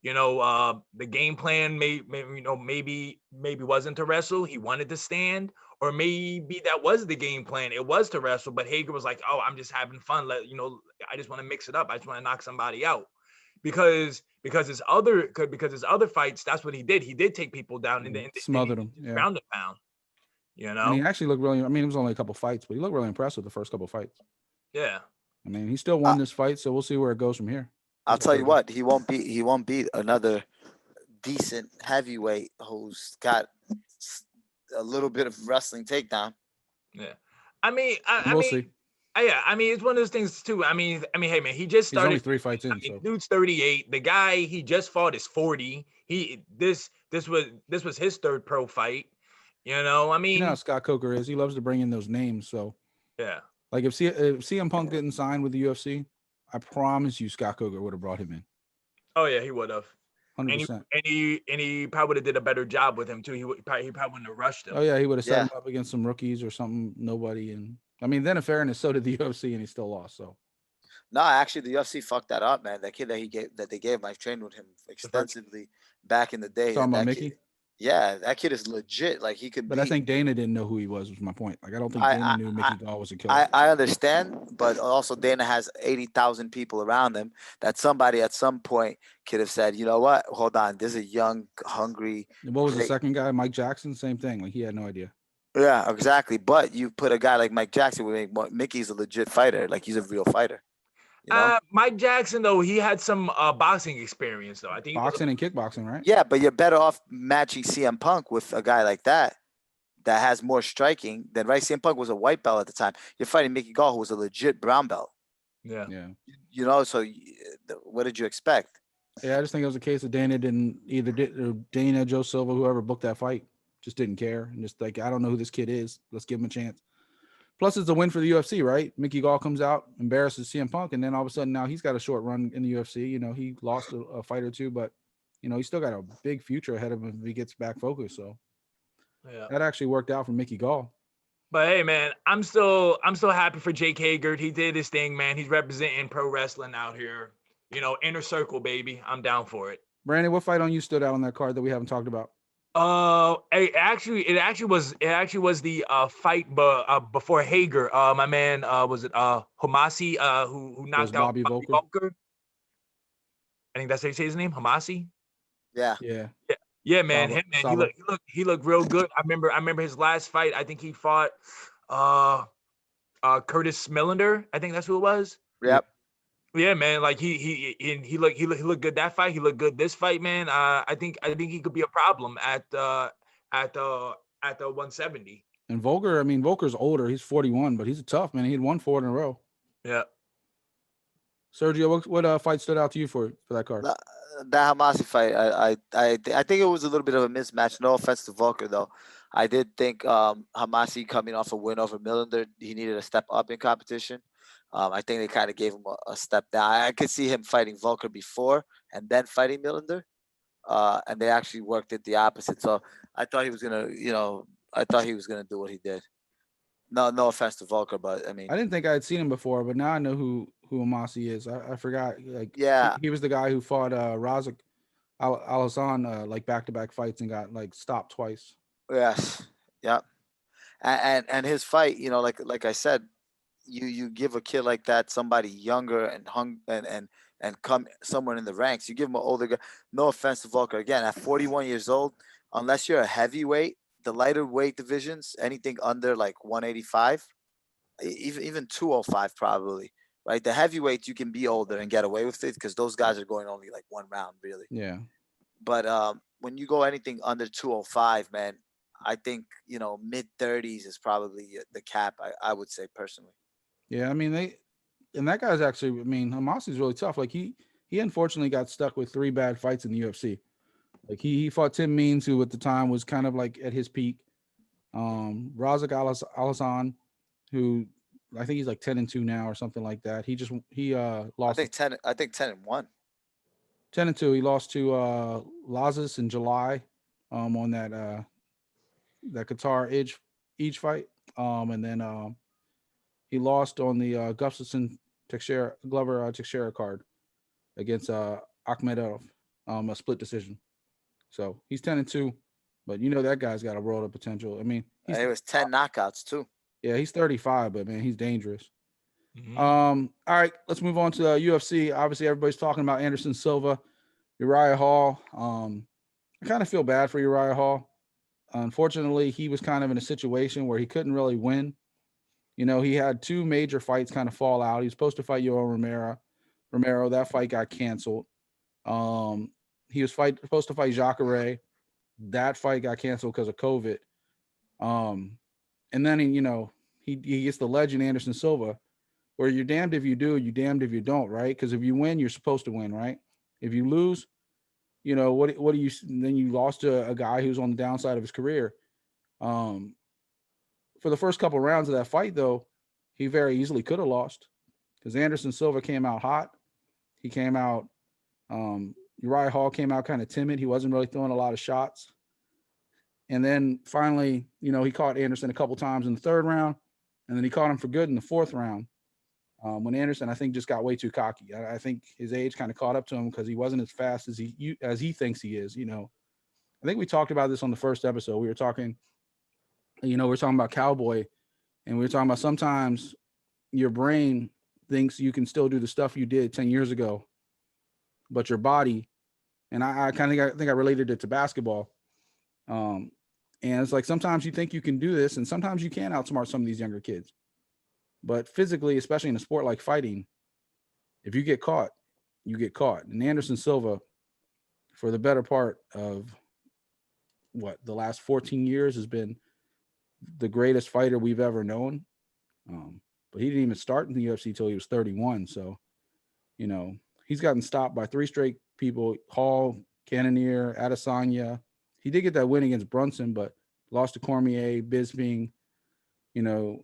Speaker 3: the game plan maybe wasn't to wrestle. He wanted to stand, or maybe that was the game plan. It was to wrestle, but Hager was like, "Oh, I'm just having fun. I just want to mix it up. I just want to knock somebody out." Because his other fights, that's what he did. He did take people down and
Speaker 1: smothered them,
Speaker 3: ground and pound.
Speaker 1: And he actually looked really. I mean, it was only a couple fights, but he looked really impressive the first couple fights.
Speaker 3: Yeah.
Speaker 1: I mean, he still won this fight, so we'll see where it goes from here.
Speaker 2: I'll tell you what, he won't beat another decent heavyweight who's got a little bit of wrestling takedown.
Speaker 3: Yeah. I mean,
Speaker 1: we'll see.
Speaker 3: Yeah, I mean, it's one of those things too. I mean, hey man, he just started.
Speaker 1: He's only 3 fights in. So.
Speaker 3: Dude's 38. The guy he just fought is 40. This was his third pro fight. I mean,
Speaker 1: how Scott Coker is. He loves to bring in those names. So
Speaker 3: yeah,
Speaker 1: like if CM Punk didn't sign with the UFC, I promise you Scott Coker would have brought him in.
Speaker 3: Oh yeah, he would have.
Speaker 1: 100%.
Speaker 3: And he probably would have did a better job with him too. He probably wouldn't have rushed him.
Speaker 1: Oh yeah, he would have set him up against some rookies or something. Nobody, and I mean, then in fairness, so did the UFC, and he still lost. So.
Speaker 2: No, actually, the UFC fucked that up, man. That kid that they gave him, I trained with him extensively back in the day.
Speaker 1: Talking about Mickey?
Speaker 2: Yeah, that kid is legit. Like he could.
Speaker 1: But I think Dana didn't know who he was my point. Like I don't think Dana knew Mickey Gall was a killer.
Speaker 2: I understand, but also Dana has 80,000 people around him. That somebody at some point could have said, you know what? Hold on, this is a young, hungry.
Speaker 1: What was the second guy? Mike Jackson. Same thing. Like he had no idea.
Speaker 2: Yeah, exactly. But you put a guy like Mike Jackson with Mickey's a legit fighter. Like he's a real fighter.
Speaker 3: Mike Jackson though, he had some boxing experience though. I think
Speaker 1: boxing and kickboxing, right?
Speaker 2: Yeah, but you're better off matching CM Punk with a guy like that has more striking than CM Punk was a white belt at the time. You're fighting Mickey Gall, who was a legit brown belt.
Speaker 3: Yeah.
Speaker 2: So what did you expect?
Speaker 1: Yeah, I just think it was a case of Dana Dana, Joe Silva, whoever booked that fight, just didn't care and just like, I don't know who this kid is. Let's give him a chance. Plus, it's a win for the UFC, right? Mickey Gall comes out, embarrasses CM Punk, and then all of a sudden now he's got a short run in the UFC. He lost a fight or two, but he's still got a big future ahead of him if he gets back focused. So that actually worked out for Mickey Gall.
Speaker 3: But hey, man, I'm still happy for Jake Hager. He did his thing, man. He's representing pro wrestling out here. Inner circle, baby. I'm down for it.
Speaker 1: Brandon, what fight on you stood out on that card that we haven't talked about?
Speaker 3: It actually was the fight before Hager. My man, was it Mousasi who knocked out Bobby Volker? I think that's how you say his name, Mousasi.
Speaker 2: Yeah.
Speaker 3: Yeah, man.
Speaker 1: Silva-
Speaker 3: Him, man.
Speaker 1: Silva.
Speaker 3: He looked real good. I remember his last fight. I think he fought Curtis Millender. I think that's who it was.
Speaker 2: Yep.
Speaker 3: Yeah, man. Like he looked good that fight. He looked good this fight, man. I think he could be a problem at the 170.
Speaker 1: And Volker, I mean, Volker's older. He's 41, but he's a tough man. He had won 4 in a row.
Speaker 3: Yeah.
Speaker 1: Sergio, what fight stood out to you for that card?
Speaker 2: That Mousasi fight, I think it was a little bit of a mismatch. No offense to Volker, though. I did think Mousasi coming off a win over Millender, he needed a step up in competition. I think they kind of gave him a step down. I could see him fighting Volker before and then fighting Millender, and they actually worked it the opposite. So I thought he was gonna, do what he did. No offense to Volker, but I mean,
Speaker 1: I didn't think I had seen him before, but now I know who Mousasi is. I forgot. Like,
Speaker 2: yeah,
Speaker 1: he was the guy who fought Razak Alhassan like back-to-back fights and got like stopped twice.
Speaker 2: yes, yeah, and his fight, like I said, you give a kid like that somebody younger and come somewhere in the ranks. You give him an older guy. No offense to Volker, again at 41 years old, unless you're a heavyweight, the lighter weight divisions, anything under like 185, even 205 probably, right? The heavyweights you can be older and get away with it because those guys are going only like one round, really.
Speaker 1: Yeah.
Speaker 2: But when you go anything under 205, man, I think mid 30s is probably the cap. I would say personally.
Speaker 1: Yeah, I mean that guy's actually. I mean, Mousasi's really tough. Like he unfortunately got stuck with 3 bad fights in the UFC. Like he fought Tim Means, who at the time was kind of like at his peak. Razak Alhassan, who I think he's like 10-2 now or something like that. He lost.
Speaker 2: I think 10-1.
Speaker 1: 10-2. He lost to Lazis in July, on that Qatar Edge fight. And then he lost on the Gustafson Glover Teixeira card against Akhmedov, a split decision. So he's 10-2, but that guy's got a world of potential. I mean,
Speaker 2: It was 10 knockouts too.
Speaker 1: Yeah, he's 35, but man, he's dangerous.
Speaker 3: Mhm.
Speaker 1: All right, let's move on to UFC. Obviously, everybody's talking about Anderson Silva, Uriah Hall. I kind of feel bad for Uriah Hall. Unfortunately, he was kind of in a situation where he couldn't really win. He had 2 major fights kind of fall out. He was supposed to fight Yoel Romero. That fight got canceled. He was supposed to fight Jacare. That fight got canceled because of COVID. And then he gets the legend Anderson Silva, where you're damned if you do, you're damned if you don't, right? Because if you win, you're supposed to win, right? If you lose, what do you? Then you lost to a guy who's on the downside of his career. For the first couple of rounds of that fight, though, he very easily could have lost because Anderson Silva came out hot. He came out. Uriah Hall came out kind of timid. He wasn't really throwing a lot of shots. And then finally, he caught Anderson a couple times in the 3rd round, and then he caught him for good in the 4th round. When Anderson, I think, just got way too cocky. I think his age kind of caught up to him because he wasn't as fast as he thinks he is. I think we talked about this on the first episode. We were talking, we were talking about Cowboy, and we were talking about sometimes your brain thinks you can still do the stuff you did 10 years ago, but your body, and I think I related it to basketball. And it's like sometimes you think you can do this, and sometimes you can outsmart some of these younger kids. But physically, especially in a sport like fighting, if you get caught, you get caught. And Anderson Silva, for the better part of the last 14 years, has been the greatest fighter we've ever known. But he didn't even start in the UFC till he was 31. So, he's gotten stopped by 3 straight people: Hall, Cannonier, Adesanya. He did get that win against Brunson, but lost to Cormier, Bisping.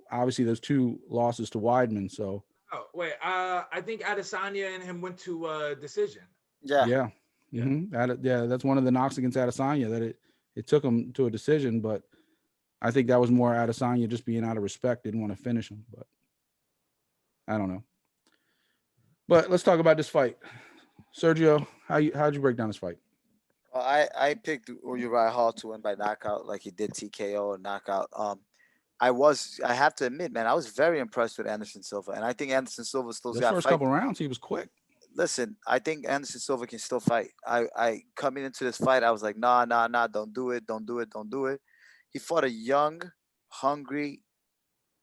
Speaker 1: Obviously those 2 losses to Weidman. So.
Speaker 3: Oh wait, I think Adesanya and him went to decision.
Speaker 2: Yeah.
Speaker 1: Yeah. Mm-hmm. Yeah, that's one of the knocks against Adesanya, that it took him to a decision, but I think that was more Adesanya just being out of respect, didn't want to finish him, but I don't know. But let's talk about this fight. Sergio, how'd you break down this fight?
Speaker 2: Well, I picked Uriah Hall to win by knockout, like he did TKO or knockout. I have to admit, man, I was very impressed with Anderson Silva, and I think Anderson Silva still
Speaker 1: Those
Speaker 2: got
Speaker 1: first
Speaker 2: fight.
Speaker 1: couple rounds, he was quick.
Speaker 2: listen, I think Anderson Silva can still fight. I coming into this fight, I was like, nah, don't do it, don't do it, don't do it. He fought a young, hungry,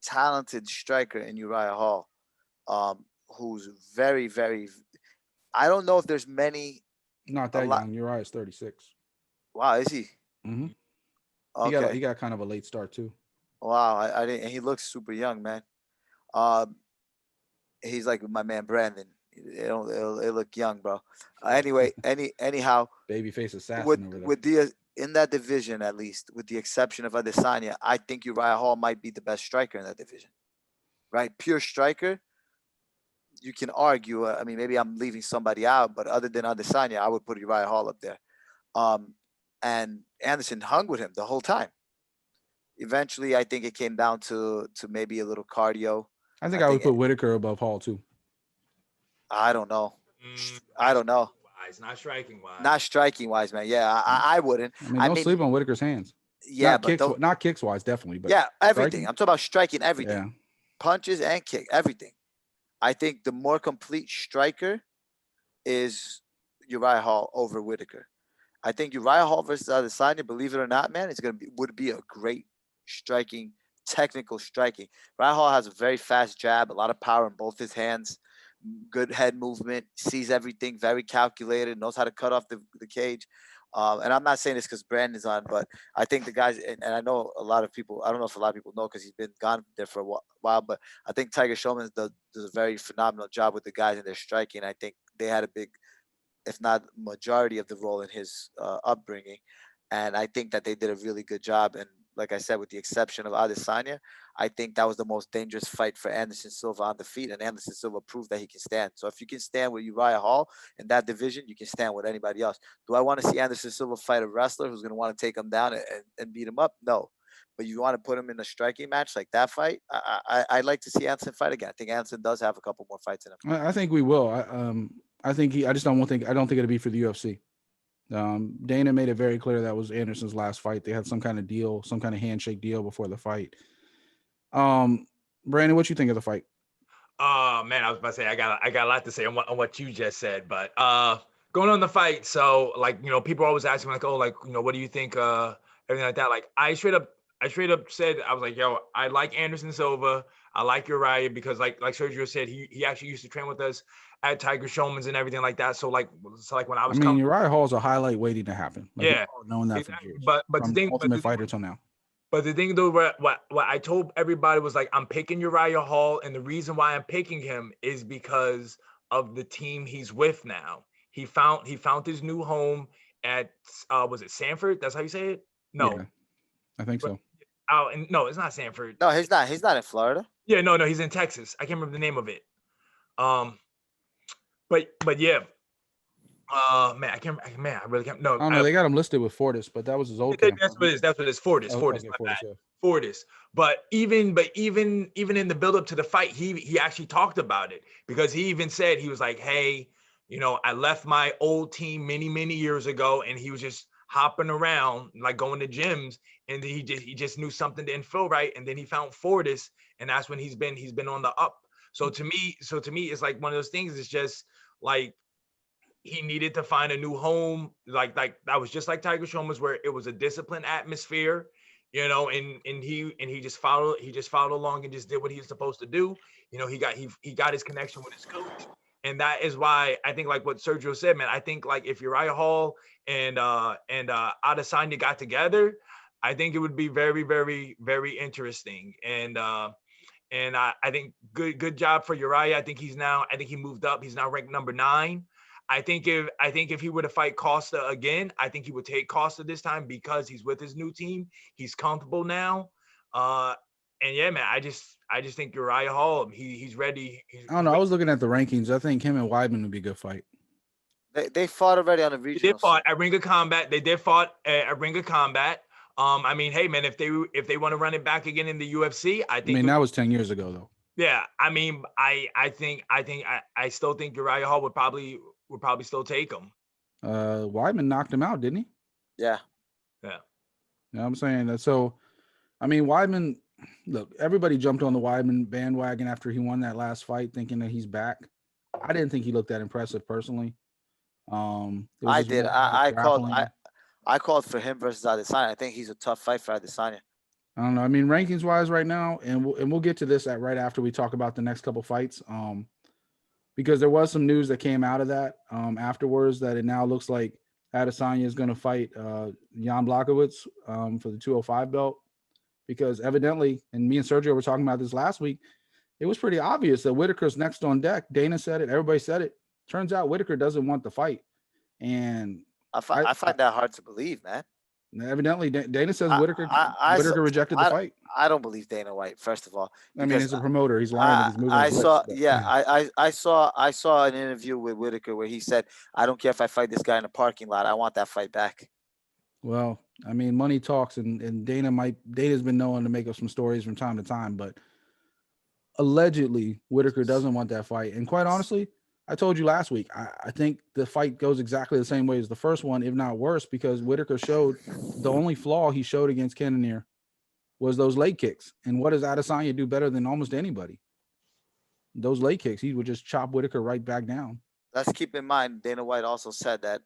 Speaker 2: talented striker in Uriah Hall, who's very, very. I don't know if there's many.
Speaker 1: Not that young. Uriah is 36.
Speaker 2: Wow, is he?
Speaker 1: Mm-hmm.
Speaker 2: Okay.
Speaker 1: He got kind of a late start too.
Speaker 2: Wow, I didn't. And he looks super young, man. He's like my man Brandon. It look young, bro. Anyway, anyhow,
Speaker 1: Babyface assassin over there.
Speaker 2: With the in that division, at least with the exception of Adesanya, I think Uriah Hall might be the best striker in that division. Right, pure striker. You can argue. I mean, maybe I'm leaving somebody out, but other than Adesanya, I would put Uriah Hall up there. And Anderson hung with him the whole time. Eventually, I think it came down to maybe a little cardio.
Speaker 1: I think I would put Whitaker above Hall too.
Speaker 2: I don't know. I don't know.
Speaker 3: Not striking wise.
Speaker 2: Not striking wise, man. Yeah, I wouldn't.
Speaker 1: I mean, don't sleep on Whitaker's hands.
Speaker 2: Yeah,
Speaker 1: not kicks wise, definitely. But
Speaker 2: yeah, everything.
Speaker 1: striking?
Speaker 2: I'm talking about striking everything.
Speaker 1: Yeah.
Speaker 2: Punches and kick, everything. I think the more complete striker is Uriah Hall over Whitaker. I think Uriah Hall versus Adesanya, believe it or not, man, would be a great striking, technical striking. Uriah Hall has a very fast jab, a lot of power in both his hands, good head movement, sees everything, very calculated, knows how to cut off the cage. And I'm not saying this because Brandon's on, but I think the guys, and I know a lot of people, I don't know if a lot of people know because he's been gone there for a while, but I think Tiger Showman does a very phenomenal job with the guys in their striking. I think they had a big, if not majority of the role in his upbringing. And I think that they did a really good job. And like I said, with the exception of Adesanya, I think that was the most dangerous fight for Anderson Silva on the feet. And Anderson Silva proved that he can stand. So if you can stand with Uriah Hall in that division, you can stand with anybody else. Do I want to see Anderson Silva fight a wrestler who's going to want to take him down and beat him up? No. But you want to put him in a striking match like that fight? I'd like to see Anderson fight again. I think Anderson does have a couple more fights in him.
Speaker 1: I think we will. I think I don't think it'll be for the UFC. Dana made it very clear that was Anderson's last fight. They had some kind of deal, some kind of handshake deal before the fight. Brandon, what you think of the fight?
Speaker 3: Man, I was about to say I got a lot to say on what you just said, but going on the fight. So like, people always ask me like, oh, like, what do you think? Everything like that. Like I straight up said, I was like, yo, I like Anderson Silva. I like Uriah because like Sergio said, he actually used to train with us at Tiger Showman's and everything like that. So like when I was
Speaker 1: Uriah Hall is a highlight waiting to happen. Like,
Speaker 3: yeah,
Speaker 1: knowing that for years.
Speaker 3: But
Speaker 1: the thing, Ultimate Fighter till now.
Speaker 3: But the thing though, what I told everybody was like, I'm picking Uriah Hall, and the reason why I'm picking him is because of the team he's with now. He found his new home at was it Sanford? That's how you say it? No,
Speaker 1: yeah, I think so.
Speaker 3: Oh, and no, it's not Sanford.
Speaker 2: No, he's not. He's not in Florida.
Speaker 3: Yeah, no, he's in Texas. I can't remember the name of it. But yeah. I really can't. No,
Speaker 1: I don't know. They got him listed with Fortis, but that was his old.
Speaker 3: That's what it is. That's what it is. Fortis. Fortis.
Speaker 1: Yeah.
Speaker 3: Fortis. But even in the build up to the fight, he actually talked about it because he even said, he was like, hey, I left my old team many years ago, and he was just hopping around, like going to gyms, and he just knew something didn't feel right, and then he found Fortis, and that's when he's been on the up. So to me, it's like one of those things. It's just like he needed to find a new home, like that was just like Tiger Showman's, where it was a disciplined atmosphere, and he just followed along and just did what he was supposed to do. He got his connection with his coach. And that is why I think, like what Sergio said, man, I think like if Uriah Hall and Adesanya got together, I think it would be very, very, very interesting. And I think good job for Uriah. I think he moved up. He's now ranked number 9. I think if he were to fight Costa again, I think he would take Costa this time because he's with his new team. He's comfortable now. And yeah, man, I just think Uriah Hall, he's ready.
Speaker 1: I don't know. I was looking at the rankings. I think him and Weidman would be a good fight.
Speaker 2: They fought already on the regional.
Speaker 3: They did fought at Ring of Combat. They did fought at Ring of Combat. I mean, hey man, if they want to run it back again in the UFC, I think.
Speaker 1: I mean, that was 10 years ago though.
Speaker 3: Yeah, I mean, I still think Uriah Hall would probably still take him.
Speaker 1: Weidman knocked him out, didn't he?
Speaker 2: Yeah.
Speaker 1: You know what I'm saying? That. So, I mean, Weidman. Look, everybody jumped on the Weidman bandwagon after he won that last fight, thinking that he's back. I didn't think he looked that impressive personally. It was
Speaker 2: I
Speaker 1: just
Speaker 2: did.
Speaker 1: more about
Speaker 2: I called.
Speaker 1: grappling.
Speaker 2: I called for him versus Adesanya. I think he's a tough fight for Adesanya.
Speaker 1: I don't know. I mean, rankings wise, right now, and we'll get to this right after we talk about the next couple fights. Because there was some news that came out of that afterwards that it now looks like Adesanya is going to fight Jan Blachowicz for the 205 belt. Because evidently, and me and Sergio were talking about this last week, it was pretty obvious that Whitaker's next on deck. Dana said it. Everybody said it. Turns out Whitaker doesn't want the fight, and
Speaker 2: I find that hard to believe, man.
Speaker 1: evidently Dana says Whitaker
Speaker 2: I
Speaker 1: rejected the fight.
Speaker 2: I don't believe Dana White, first of all.
Speaker 1: I mean, he's a promoter. He's lying with his moving
Speaker 2: I
Speaker 1: his
Speaker 2: saw,
Speaker 1: lips,
Speaker 2: yeah, I saw an interview with Whitaker where he said, "I don't care if I fight this guy in a parking lot. I want that fight back."
Speaker 1: Well, I mean, money talks, and Dana's been known to make up some stories from time to time, but allegedly Whitaker doesn't want that fight. And quite honestly, I told you last week, I think the fight goes exactly the same way as the first one, if not worse, because Whitaker showed the only flaw he showed against Cannonier was those leg kicks. And what does Adesanya do better than almost anybody? Those leg kicks. He would just chop Whitaker right back down.
Speaker 2: Let's keep in mind, Dana White also said that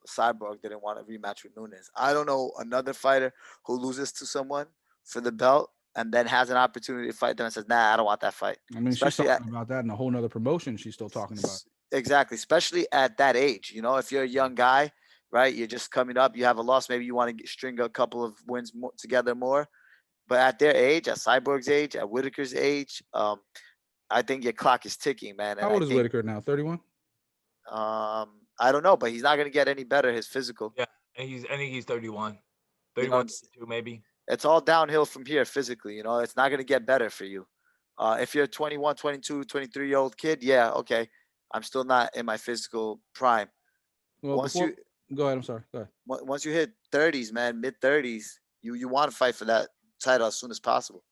Speaker 2: Cyborg didn't want a rematch with Nunes. I don't know another fighter who loses to someone for the belt and then has an opportunity to fight them and says, "Nah, I don't want that fight."
Speaker 1: I mean, especially she's talking about that in a whole nother promotion. She's still talking about.
Speaker 2: Exactly, especially at that age. You know, if you're a young guy, right, you're just coming up, you have a loss, maybe you want to string a couple of wins together more. But at their age, at Cyborg's age, at Whitaker's age, I think your clock is ticking, man.
Speaker 1: How old is Whitaker now? 31?
Speaker 2: I don't know, but he's not going to get any better, his physical.
Speaker 3: Yeah, and I think he's 31. 31, 32 maybe.
Speaker 2: It's all downhill from here physically, you know. It's not going to get better for you. If you're a 21, 22, 23-year-old kid, yeah, okay. I'm still not in my physical prime.
Speaker 1: Well, go ahead. I'm sorry. Go ahead.
Speaker 2: Once you hit 30s, man, mid-30s, you want to fight for that title as soon as possible.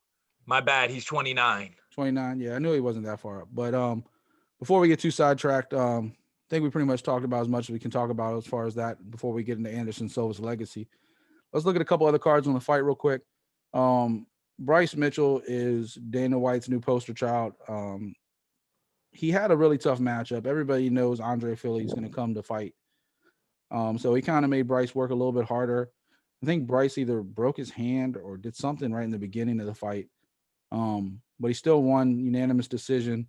Speaker 3: My bad. He's 29.
Speaker 1: 29. Yeah, I knew he wasn't that far up. But before we get too sidetracked, I think we pretty much talked about as much as we can talk about as far as that before we get into Anderson Silva's legacy. Let's look at a couple other cards on the fight real quick. Bryce Mitchell is Dana White's new poster child. He had a really tough matchup. Everybody knows Andre Philly is going to come to fight. So he kind of made Bryce work a little bit harder. I think Bryce either broke his hand or did something right in the beginning of the fight. But he still won unanimous decision.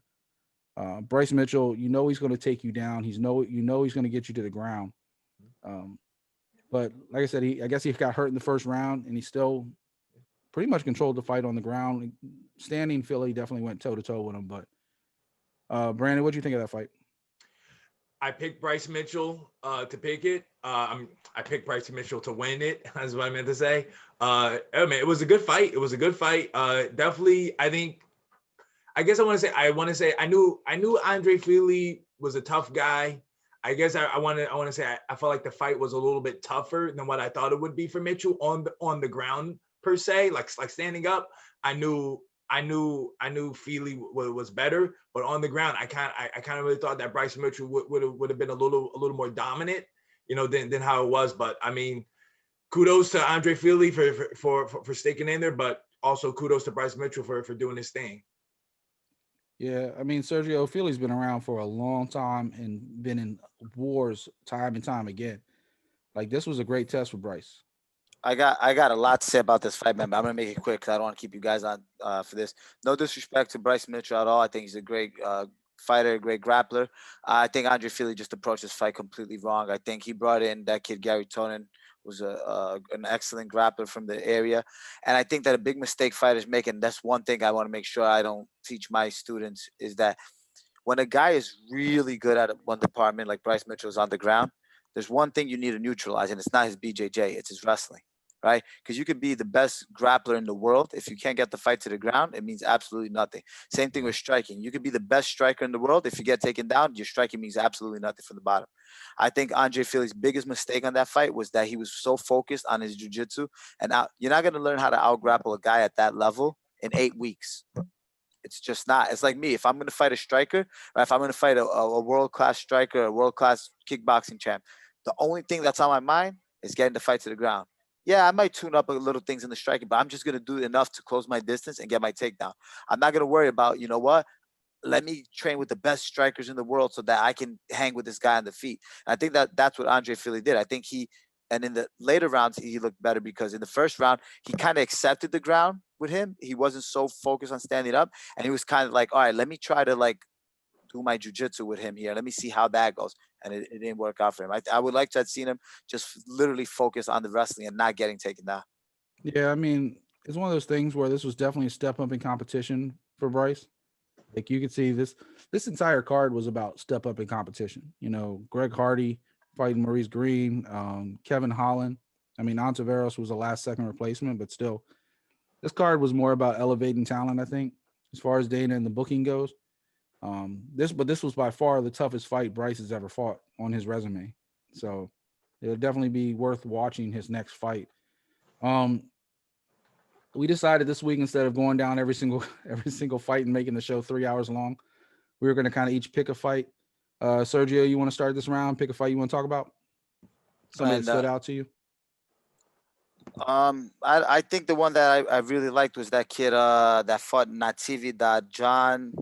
Speaker 1: Bryce Mitchell, you know he's going to take you down. He's going to get you to the ground. But like I said, I guess he got hurt in the first round, and he still pretty much controlled the fight on the ground. Standing Philly definitely went toe-to-toe with him. But Brandon, what do you think of that fight?
Speaker 3: I picked Bryce Mitchell to pick it. I picked Bryce Mitchell to win it. That's what I meant to say. I mean, it was a good fight. It was a good fight. Definitely, I knew Andre Fili was a tough guy. I guess I want to say I felt like the fight was a little bit tougher than what I thought it would be for Mitchell on the ground per se, like standing up. I knew Fili was better, but on the ground, I kind of really thought that Bryce Mitchell would have been a little more dominant, you know, than how it was. But I mean, kudos to Andre Fili for sticking in there, but also kudos to Bryce Mitchell for doing his thing.
Speaker 1: Yeah, I mean, Sergio Fili's been around for a long time and been in wars time and time again. Like, this was a great test for Bryce.
Speaker 2: I got a lot to say about this fight, man, but I'm gonna make it quick because I don't want to keep you guys on for this. No disrespect to Bryce Mitchell at all. I think he's a great fighter, a great grappler. I think Andre Fili just approached this fight completely wrong. I think he brought in that kid Gary Tonin, who's an excellent grappler from the area, and I think that a big mistake fighters make, and that's one thing I want to make sure I don't teach my students, is that when a guy is really good at one department, like Bryce Mitchell is on the ground, there's one thing you need to neutralize, and it's not his BJJ, it's his wrestling. Right? Because you could be the best grappler in the world. If you can't get the fight to the ground, it means absolutely nothing. Same thing with striking. You could be the best striker in the world. If you get taken down, your striking means absolutely nothing from the bottom. I think Andre Fili's biggest mistake on that fight was that he was so focused on his jiu-jitsu. And you're not going to learn how to out-grapple a guy at that level in 8 weeks. It's just not. It's like me. If I'm going to fight a striker, or if I'm going to fight a world-class striker, a world-class kickboxing champ, the only thing that's on my mind is getting the fight to the ground. Yeah, I might tune up a little things in the striking, but I'm just going to do enough to close my distance and get my takedown. I'm not going to worry about, you know what, let me train with the best strikers in the world so that I can hang with this guy on the feet. And I think that's what Andre Fili did. I think and in the later rounds, he looked better because in the first round, he kind of accepted the ground with him. He wasn't so focused on standing up. And he was kind of like, all right, let me try to like do my jujitsu with him here. Let me see how that goes. And it didn't work out for him. I would like to have seen him just literally focus on the wrestling and not getting taken down.
Speaker 1: Yeah, I mean, it's one of those things where this was definitely a step up in competition for Bryce. Like you could see this entire card was about step up in competition. You know, Greg Hardy fighting Maurice Green, Kevin Holland. I mean, Ontiveros was a last second replacement, but still, this card was more about elevating talent, I think, as far as Dana and the booking goes. This was by far the toughest fight Bryce has ever fought on his resume. So it'll definitely be worth watching his next fight. We decided this week, instead of going down every single fight and making the show 3 hours long, we were going to kind of each pick a fight. Sergio, you want to start this round? Pick a fight you want to talk about? Somebody that stood out to you?
Speaker 2: I think the one that I really liked was that kid that fought Natividad, John.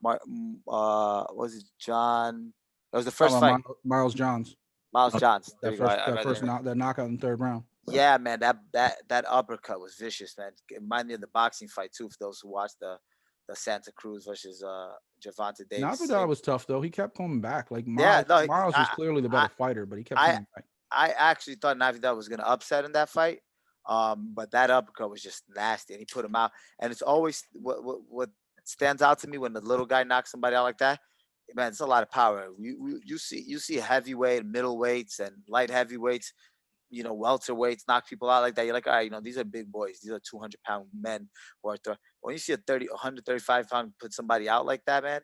Speaker 2: Was it John? That was the first fight.
Speaker 1: Miles Johns.
Speaker 2: Miles Johns.
Speaker 1: That knockout in the third round.
Speaker 2: Yeah, man, that uppercut was vicious, man. It reminded me of the boxing fight too, for those who watched the Santa Cruz versus Gervonta Davis.
Speaker 1: Natividad was tough though. He kept coming back. Like Miles was clearly the better fighter, but he kept coming back.
Speaker 2: I actually thought Natividad was gonna upset in that fight. But that uppercut was just nasty, and he put him out. And it's always what stands out to me when the little guy knocks somebody out like that. Man, it's a lot of power. You see heavyweight, middleweights, and light heavyweights, you know, welterweights knock people out like that. You're like, all right, you know, these are big boys. These are 200-pound men who are when you see a 135-pound put somebody out like that, man,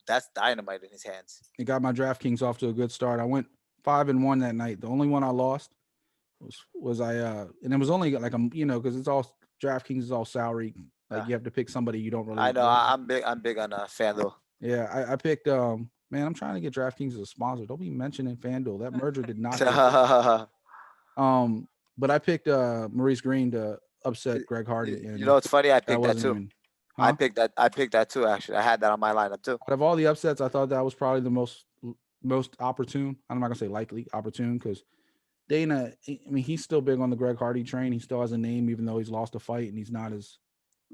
Speaker 2: that's dynamite in his hands.
Speaker 1: It got my DraftKings off to a good start. I went 5-1 that night. The only one I lost was and it was only like because it's all DraftKings is all salary. Like you have to pick somebody you don't really.
Speaker 2: I know. I'm big on FanDuel.
Speaker 1: Yeah, I picked. Man, I'm trying to get DraftKings as a sponsor. Don't be mentioning FanDuel. That merger did not. But I picked Maurice Green to upset Greg Hardy. And
Speaker 2: you know, it's funny. I picked that too. I picked that too. Actually, I had that on my lineup too.
Speaker 1: Out of all the upsets, I thought that was probably the most opportune. I'm not gonna say likely opportune because Dana. I mean, he's still big on the Greg Hardy train. He still has a name, even though he's lost a fight and he's not as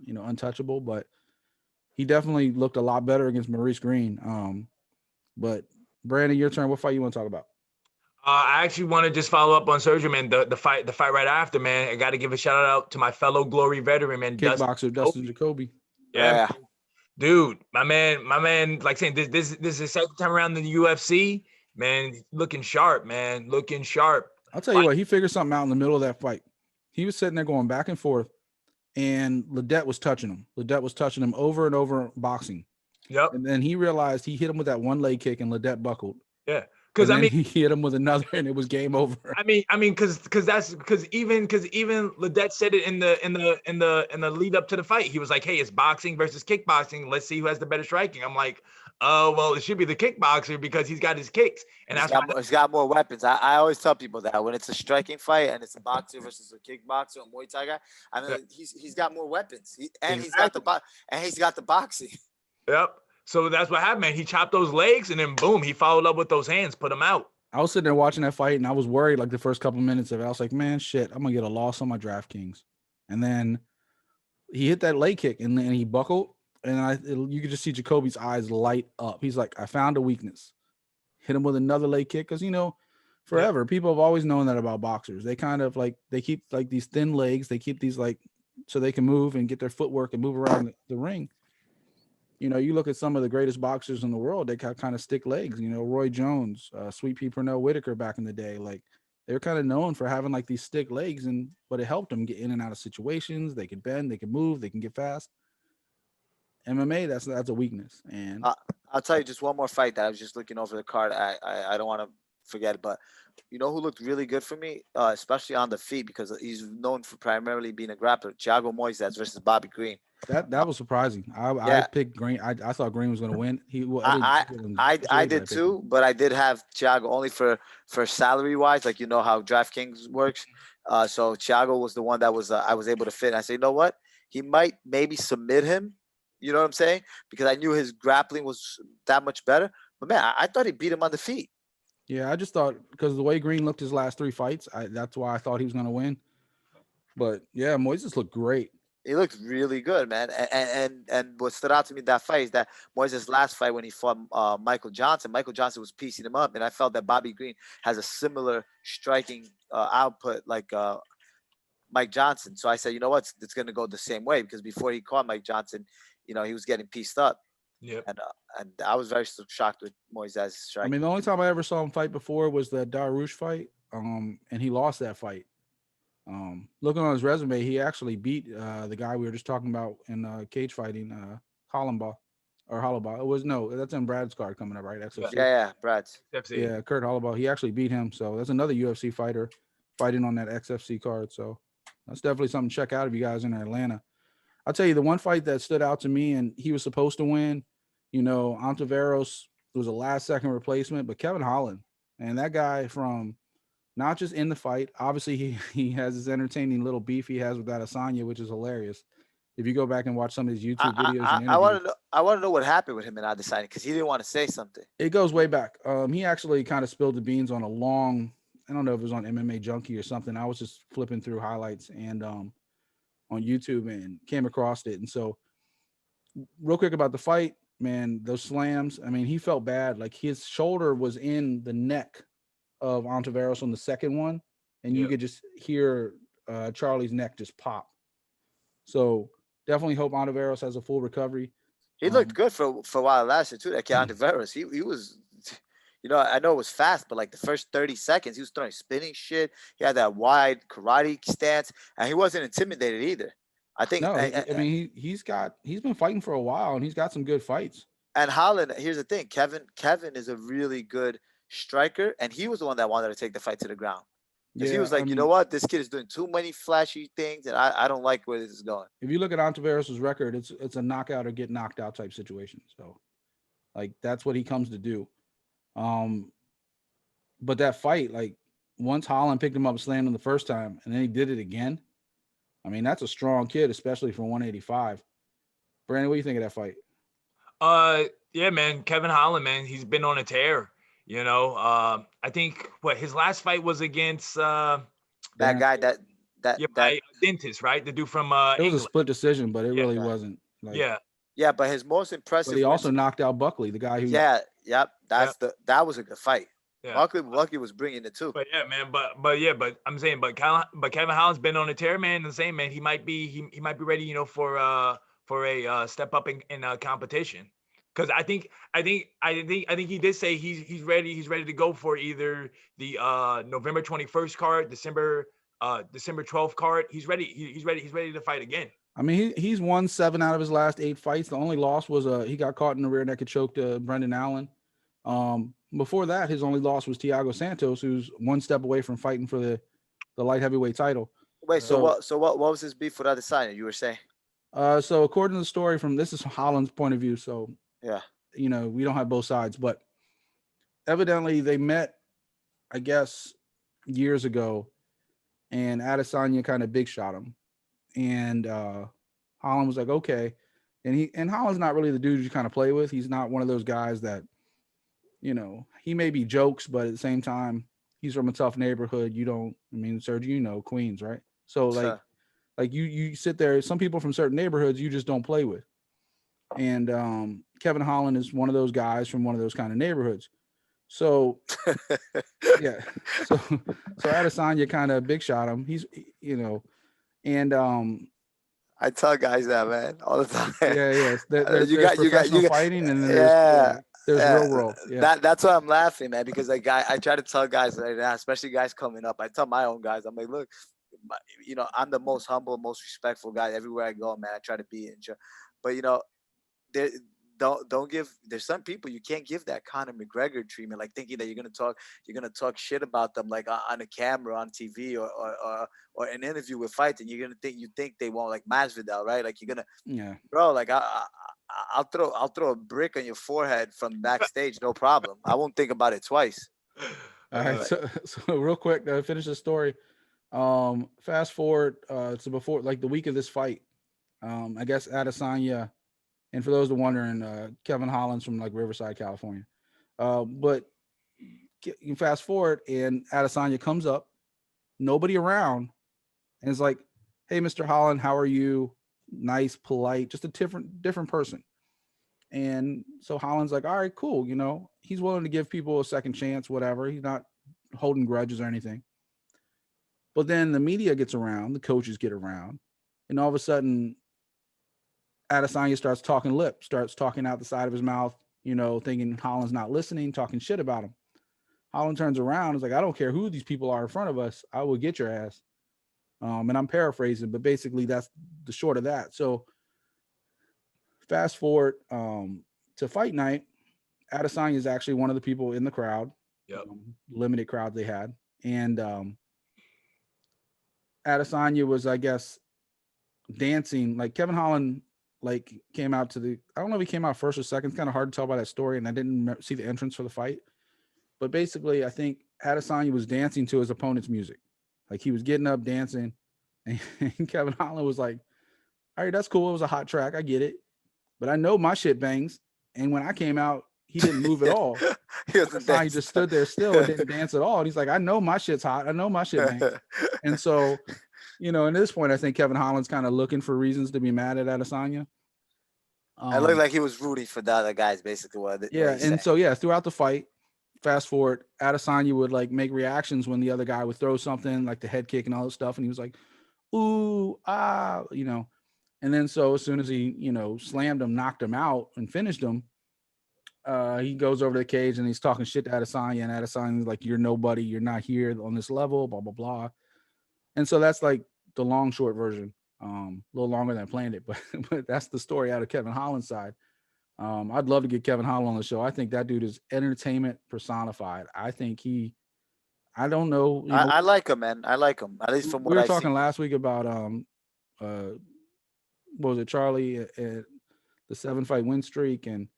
Speaker 1: untouchable. But he definitely looked a lot better against Maurice Green. But Brandon, your turn. What fight you want to talk about?
Speaker 3: I actually want to just follow up on Sergio, man. The fight right after, man. I got to give a shout out to my fellow Glory veteran, man.
Speaker 1: Kickboxer Dustin Jacoby.
Speaker 3: Yeah. Dude, my man, like saying this is the second time around in the UFC, man. Looking sharp, man. Looking sharp.
Speaker 1: I'll tell you what, he figured something out in the middle of that fight. He was sitting there going back and forth, and Ledet was touching him. Ledet was touching him over and over boxing.
Speaker 3: Yep.
Speaker 1: And then he realized he hit him with that one leg kick, and Ledet buckled.
Speaker 3: Yeah. Because
Speaker 1: he hit him with another, and it was game over.
Speaker 3: Because even Ledet said it in the lead up to the fight. He was like, "Hey, it's boxing versus kickboxing. Let's see who has the better striking." I'm like, "Oh, well, it should be the kickboxer because he's got his kicks, and
Speaker 2: he's got more weapons." I always tell people that when it's a striking fight and it's a boxer versus a kickboxer or Muay Thai guy, I mean, he's got more weapons, he's got the boxing.
Speaker 3: Yep. So that's what happened, man. He chopped those legs, and then boom, he followed up with those hands, put him out.
Speaker 1: I was sitting there watching that fight, and I was worried like the first couple minutes of it. I was like, man, shit, I'm going to get a loss on my DraftKings. And then he hit that leg kick, and then he buckled, and you could just see Jacoby's eyes light up. He's like, I found a weakness. Hit him with another leg kick because, forever, people have always known that about boxers. They kind of like, they keep like these thin legs. They keep these like so they can move and get their footwork and move around the ring. You look at some of the greatest boxers in the world, they got kind of stick legs, Roy Jones, Sweet Pea Pernell Whitaker back in the day. Like they're kind of known for having like these stick legs, but it helped them get in and out of situations. They can bend, they can move, they can get fast. MMA, that's a weakness. And
Speaker 2: I'll tell you just one more fight that I was just looking over the card. I don't want to forget it, but you know who looked really good for me, especially on the feet, because he's known for primarily being a grappler, Thiago Moises versus Bobby Green.
Speaker 1: That was surprising. I picked Green. I thought Green was going to win.
Speaker 2: I did too, but I did have Thiago only for salary wise, like how DraftKings works. So Thiago was the one that was I was able to fit. And I said, you know what? He might maybe submit him You know what I'm saying? Because I knew his grappling was that much better. But man, I thought he beat him on the feet.
Speaker 1: Yeah, I just thought because the way Green looked his last 3 fights, that's why I thought he was going to win. But yeah, Moises looked great.
Speaker 2: He looked really good, man. And what stood out to me in that fight is that Moises' last fight when he fought Michael Johnson was piecing him up, and I felt that Bobby Green has a similar striking output like Mike Johnson. So I said, you know what, it's going to go the same way because before he caught Mike Johnson, he was getting pieced up.
Speaker 3: Yep.
Speaker 2: And I was very shocked with Moises' strike.
Speaker 1: I mean, the only time I ever saw him fight before was the Darush fight, and he lost that fight. Looking on his resume, he actually beat the guy we were just talking about in cage fighting, Hollabaugh. That's in Brad's card coming up, right? XFC.
Speaker 2: Yeah, Brad's.
Speaker 1: Yeah, Kurt Hollabaugh. He actually beat him, so that's another UFC fighter fighting on that XFC card. So that's definitely something to check out if you guys are in Atlanta. I'll tell you the one fight that stood out to me, and he was supposed to win. Ontiveros was a last-second replacement, but Kevin Holland, and that guy from not just in the fight, obviously he has this entertaining little beef he has with that Adesanya, which is hilarious. If you go back and watch some of his YouTube videos,
Speaker 2: I want to know what happened with him and Adesanya because he didn't want to say something.
Speaker 1: It goes way back. He actually kind of spilled the beans on I don't know if it was on MMA Junkie or something. I was just flipping through highlights and on YouTube and came across it. And so real quick about the fight, man, those slams, I mean, he felt bad. Like his shoulder was in the neck of Ontiveros on the second one, and you could just hear Charlie's neck just pop. So definitely hope Ontiveros has a full recovery.
Speaker 2: He looked good for a while last year too. That kid Ontiveros, he was, I know it was fast, but like the first 30 seconds, he was throwing spinning shit. He had that wide karate stance, and he wasn't intimidated either. I think.
Speaker 1: No, I mean he's been fighting for a while, and he's got some good fights.
Speaker 2: And Holland, here's the thing, Kevin is a really good striker, and he was the one that wanted to take the fight to the ground. He was like, you know what, this kid is doing too many flashy things, and I don't like where this is going.
Speaker 1: If you look at Ontiveros' record, it's a knockout or get knocked out type situation. So, like that's what he comes to do. But that fight, like once Holland picked him up and slammed him the first time, and then he did it again. I mean, that's a strong kid, especially for 185. Brandon, what do you think of that fight?
Speaker 3: Yeah, man, Kevin Holland, man, he's been on a tear. I think his last fight was against
Speaker 2: that guy that
Speaker 3: dentist, right? The dude from
Speaker 1: it was
Speaker 3: England.
Speaker 1: a split decision, but it really wasn't. Like,
Speaker 2: yeah, but his most impressive.
Speaker 1: But he also knocked out Buckley, the guy who.
Speaker 2: That was a good fight.
Speaker 3: Yeah.
Speaker 2: Buckley was bringing it too.
Speaker 3: But yeah, man. But I'm saying, Kevin Holland's been on a tear, man. The same, man. He might be ready, for a step up in competition. Because I think he did say he's ready. He's ready to go for either the November 21st card, December 12th card. He's ready. He's ready to fight again.
Speaker 1: I mean, he's won 7 out of his last 8 fights. The only loss was he got caught in the rear naked choke to Brendan Allen. Before that, his only loss was Thiago Santos, who's one step away from fighting for the light heavyweight title.
Speaker 2: Wait, so what was his beef with Adesanya? You were saying?
Speaker 1: So according to the story this is Holland's point of view. So
Speaker 2: yeah,
Speaker 1: we don't have both sides, but evidently they met, I guess, years ago, and Adesanya kind of big shot him, and Holland was like, okay, and Holland's not really the dude you kind of play with. He's not one of those guys that, he maybe jokes, but at the same time, he's from a tough neighborhood. Sergio, Queens, right? So like you sit there, some people from certain neighborhoods you just don't play with. And Kevin Holland is one of those guys from one of those kind of neighborhoods. So yeah. So Adesanya kind of big shot him. He's and
Speaker 2: I tell guys that, man, all the time.
Speaker 1: Yeah. There's professional fighting, and then there's real world. Yeah.
Speaker 2: That's why I'm laughing, man, because like I try to tell guys like that, especially guys coming up. I tell my own guys, I'm like, look, I'm the most humble, most respectful guy everywhere I go, man. I try to be but there's some people you can't give that Conor McGregor treatment, like thinking that you're gonna talk shit about them like on a camera, on TV, or an interview with fights, and you think they won't, like Masvidal, right? Like you're gonna, bro, like I'll throw a brick on your forehead from backstage, no problem. I won't think about it twice.
Speaker 1: All right, so real quick, finish the story. Fast forward to before, like the week of this fight. I guess Adesanya And for those that are wondering, Kevin Holland's from like Riverside, California. But you fast forward and Adesanya comes up, nobody around, and it's like, hey, Mr. Holland, how are you? Nice, polite, just a different person. And so Holland's like, all right, cool. You know, he's willing to give people a second chance, whatever. He's not holding grudges or anything. But then the media gets around, the coaches get around, and all of a sudden, Adesanya starts talking out the side of his mouth, you know, thinking Holland's not listening, talking shit about him. Holland turns around and is like, I don't care who these people are in front of us. I will get your ass. And I'm paraphrasing, but basically that's the short of that. So fast forward to fight night, Adesanya is actually one of the people in the crowd.
Speaker 3: Yep.
Speaker 1: Limited crowd they had. And Adesanya was, I guess, dancing. Like Kevin Holland like came out to the, I don't know if he came out first or second. It's kind of hard to tell by that story, and I didn't see the entrance for the fight. But basically, I think Adesanya was dancing to his opponent's music. Like he was getting up, dancing, and Kevin Holland was like, all right, that's cool. It was a hot track. I get it. But I know my shit bangs. And when I came out, he didn't move at all. Adesanya just stood there still and didn't dance at all. And he's like, I know my shit's hot. I know my shit bangs. And so, you know, at this point, I think Kevin Holland's kind of looking for reasons to be mad at Adesanya.
Speaker 2: It looked like he was rooting for the other guys, basically.
Speaker 1: Throughout the fight, fast forward, Adesanya would like make reactions when the other guy would throw something like the head kick and all this stuff. And he was like, ooh, ah, you know. And then so as soon as he, you know, slammed him, knocked him out and finished him, he goes over to the cage and he's talking shit to Adesanya, and Adesanya's like, you're nobody, you're not here on this level, blah, blah, blah. And so that's like the long, short version. A little longer than I planned it, but that's the story out of Kevin Holland's side. I'd love to get Kevin Holland on the show. I think that dude is entertainment personified. I think I don't know.
Speaker 2: I like him, man. I like him. At least from what
Speaker 1: we were
Speaker 2: I've
Speaker 1: talking
Speaker 2: seen.
Speaker 1: last week about what was it, Charlie, at the 7-fight win streak, and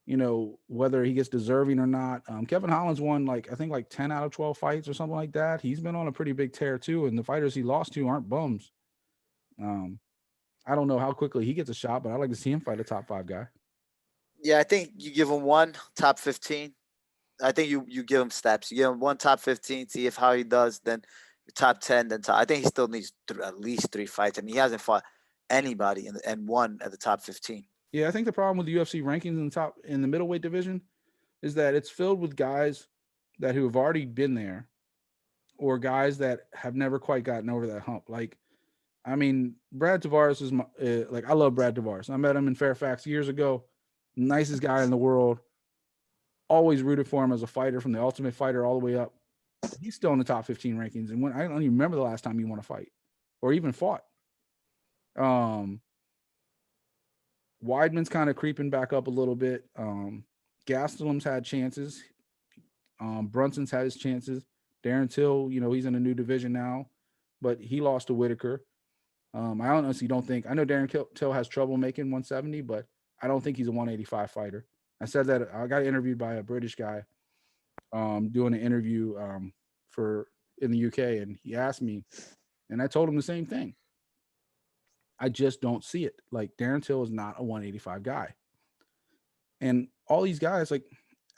Speaker 1: you know whether he gets deserving or not. Kevin Holland's won like I think like 10 out of 12 fights or something like that. He's been on a pretty big tear too, and the fighters he lost to aren't bums. I don't know how quickly he gets a shot, but I'd like to see him fight a top 5 guy.
Speaker 2: Yeah, I think you give him one top 15. I think you give him steps. You give him one top 15, see if how he does. Then top 10, then top. I think he still needs at least 3 fights. I mean, he hasn't fought anybody and won at the top 15.
Speaker 1: Yeah, I think the problem with the UFC rankings in the middleweight division is that it's filled with guys who have already been there, or guys that have never quite gotten over that hump. Like, I mean, Brad Tavares is I love Brad Tavares. I met him in Fairfax years ago. Nicest guy in the world. Always rooted for him as a fighter, from the Ultimate Fighter all the way up. He's still in the top 15 rankings. And I don't even remember the last time he won a fight or even fought. Weidman's kind of creeping back up a little bit. Gastelum's had chances. Brunson's had his chances. Darren Till, you know, he's in a new division now, but he lost to Whitaker. I honestly don't think, I know Darren Till has trouble making 170, but I don't think he's a 185 fighter. I said that I got interviewed by a British guy doing an interview in the UK, and he asked me, and I told him the same thing. I just don't see it. Like, Darren Till is not a 185 guy. And all these guys, like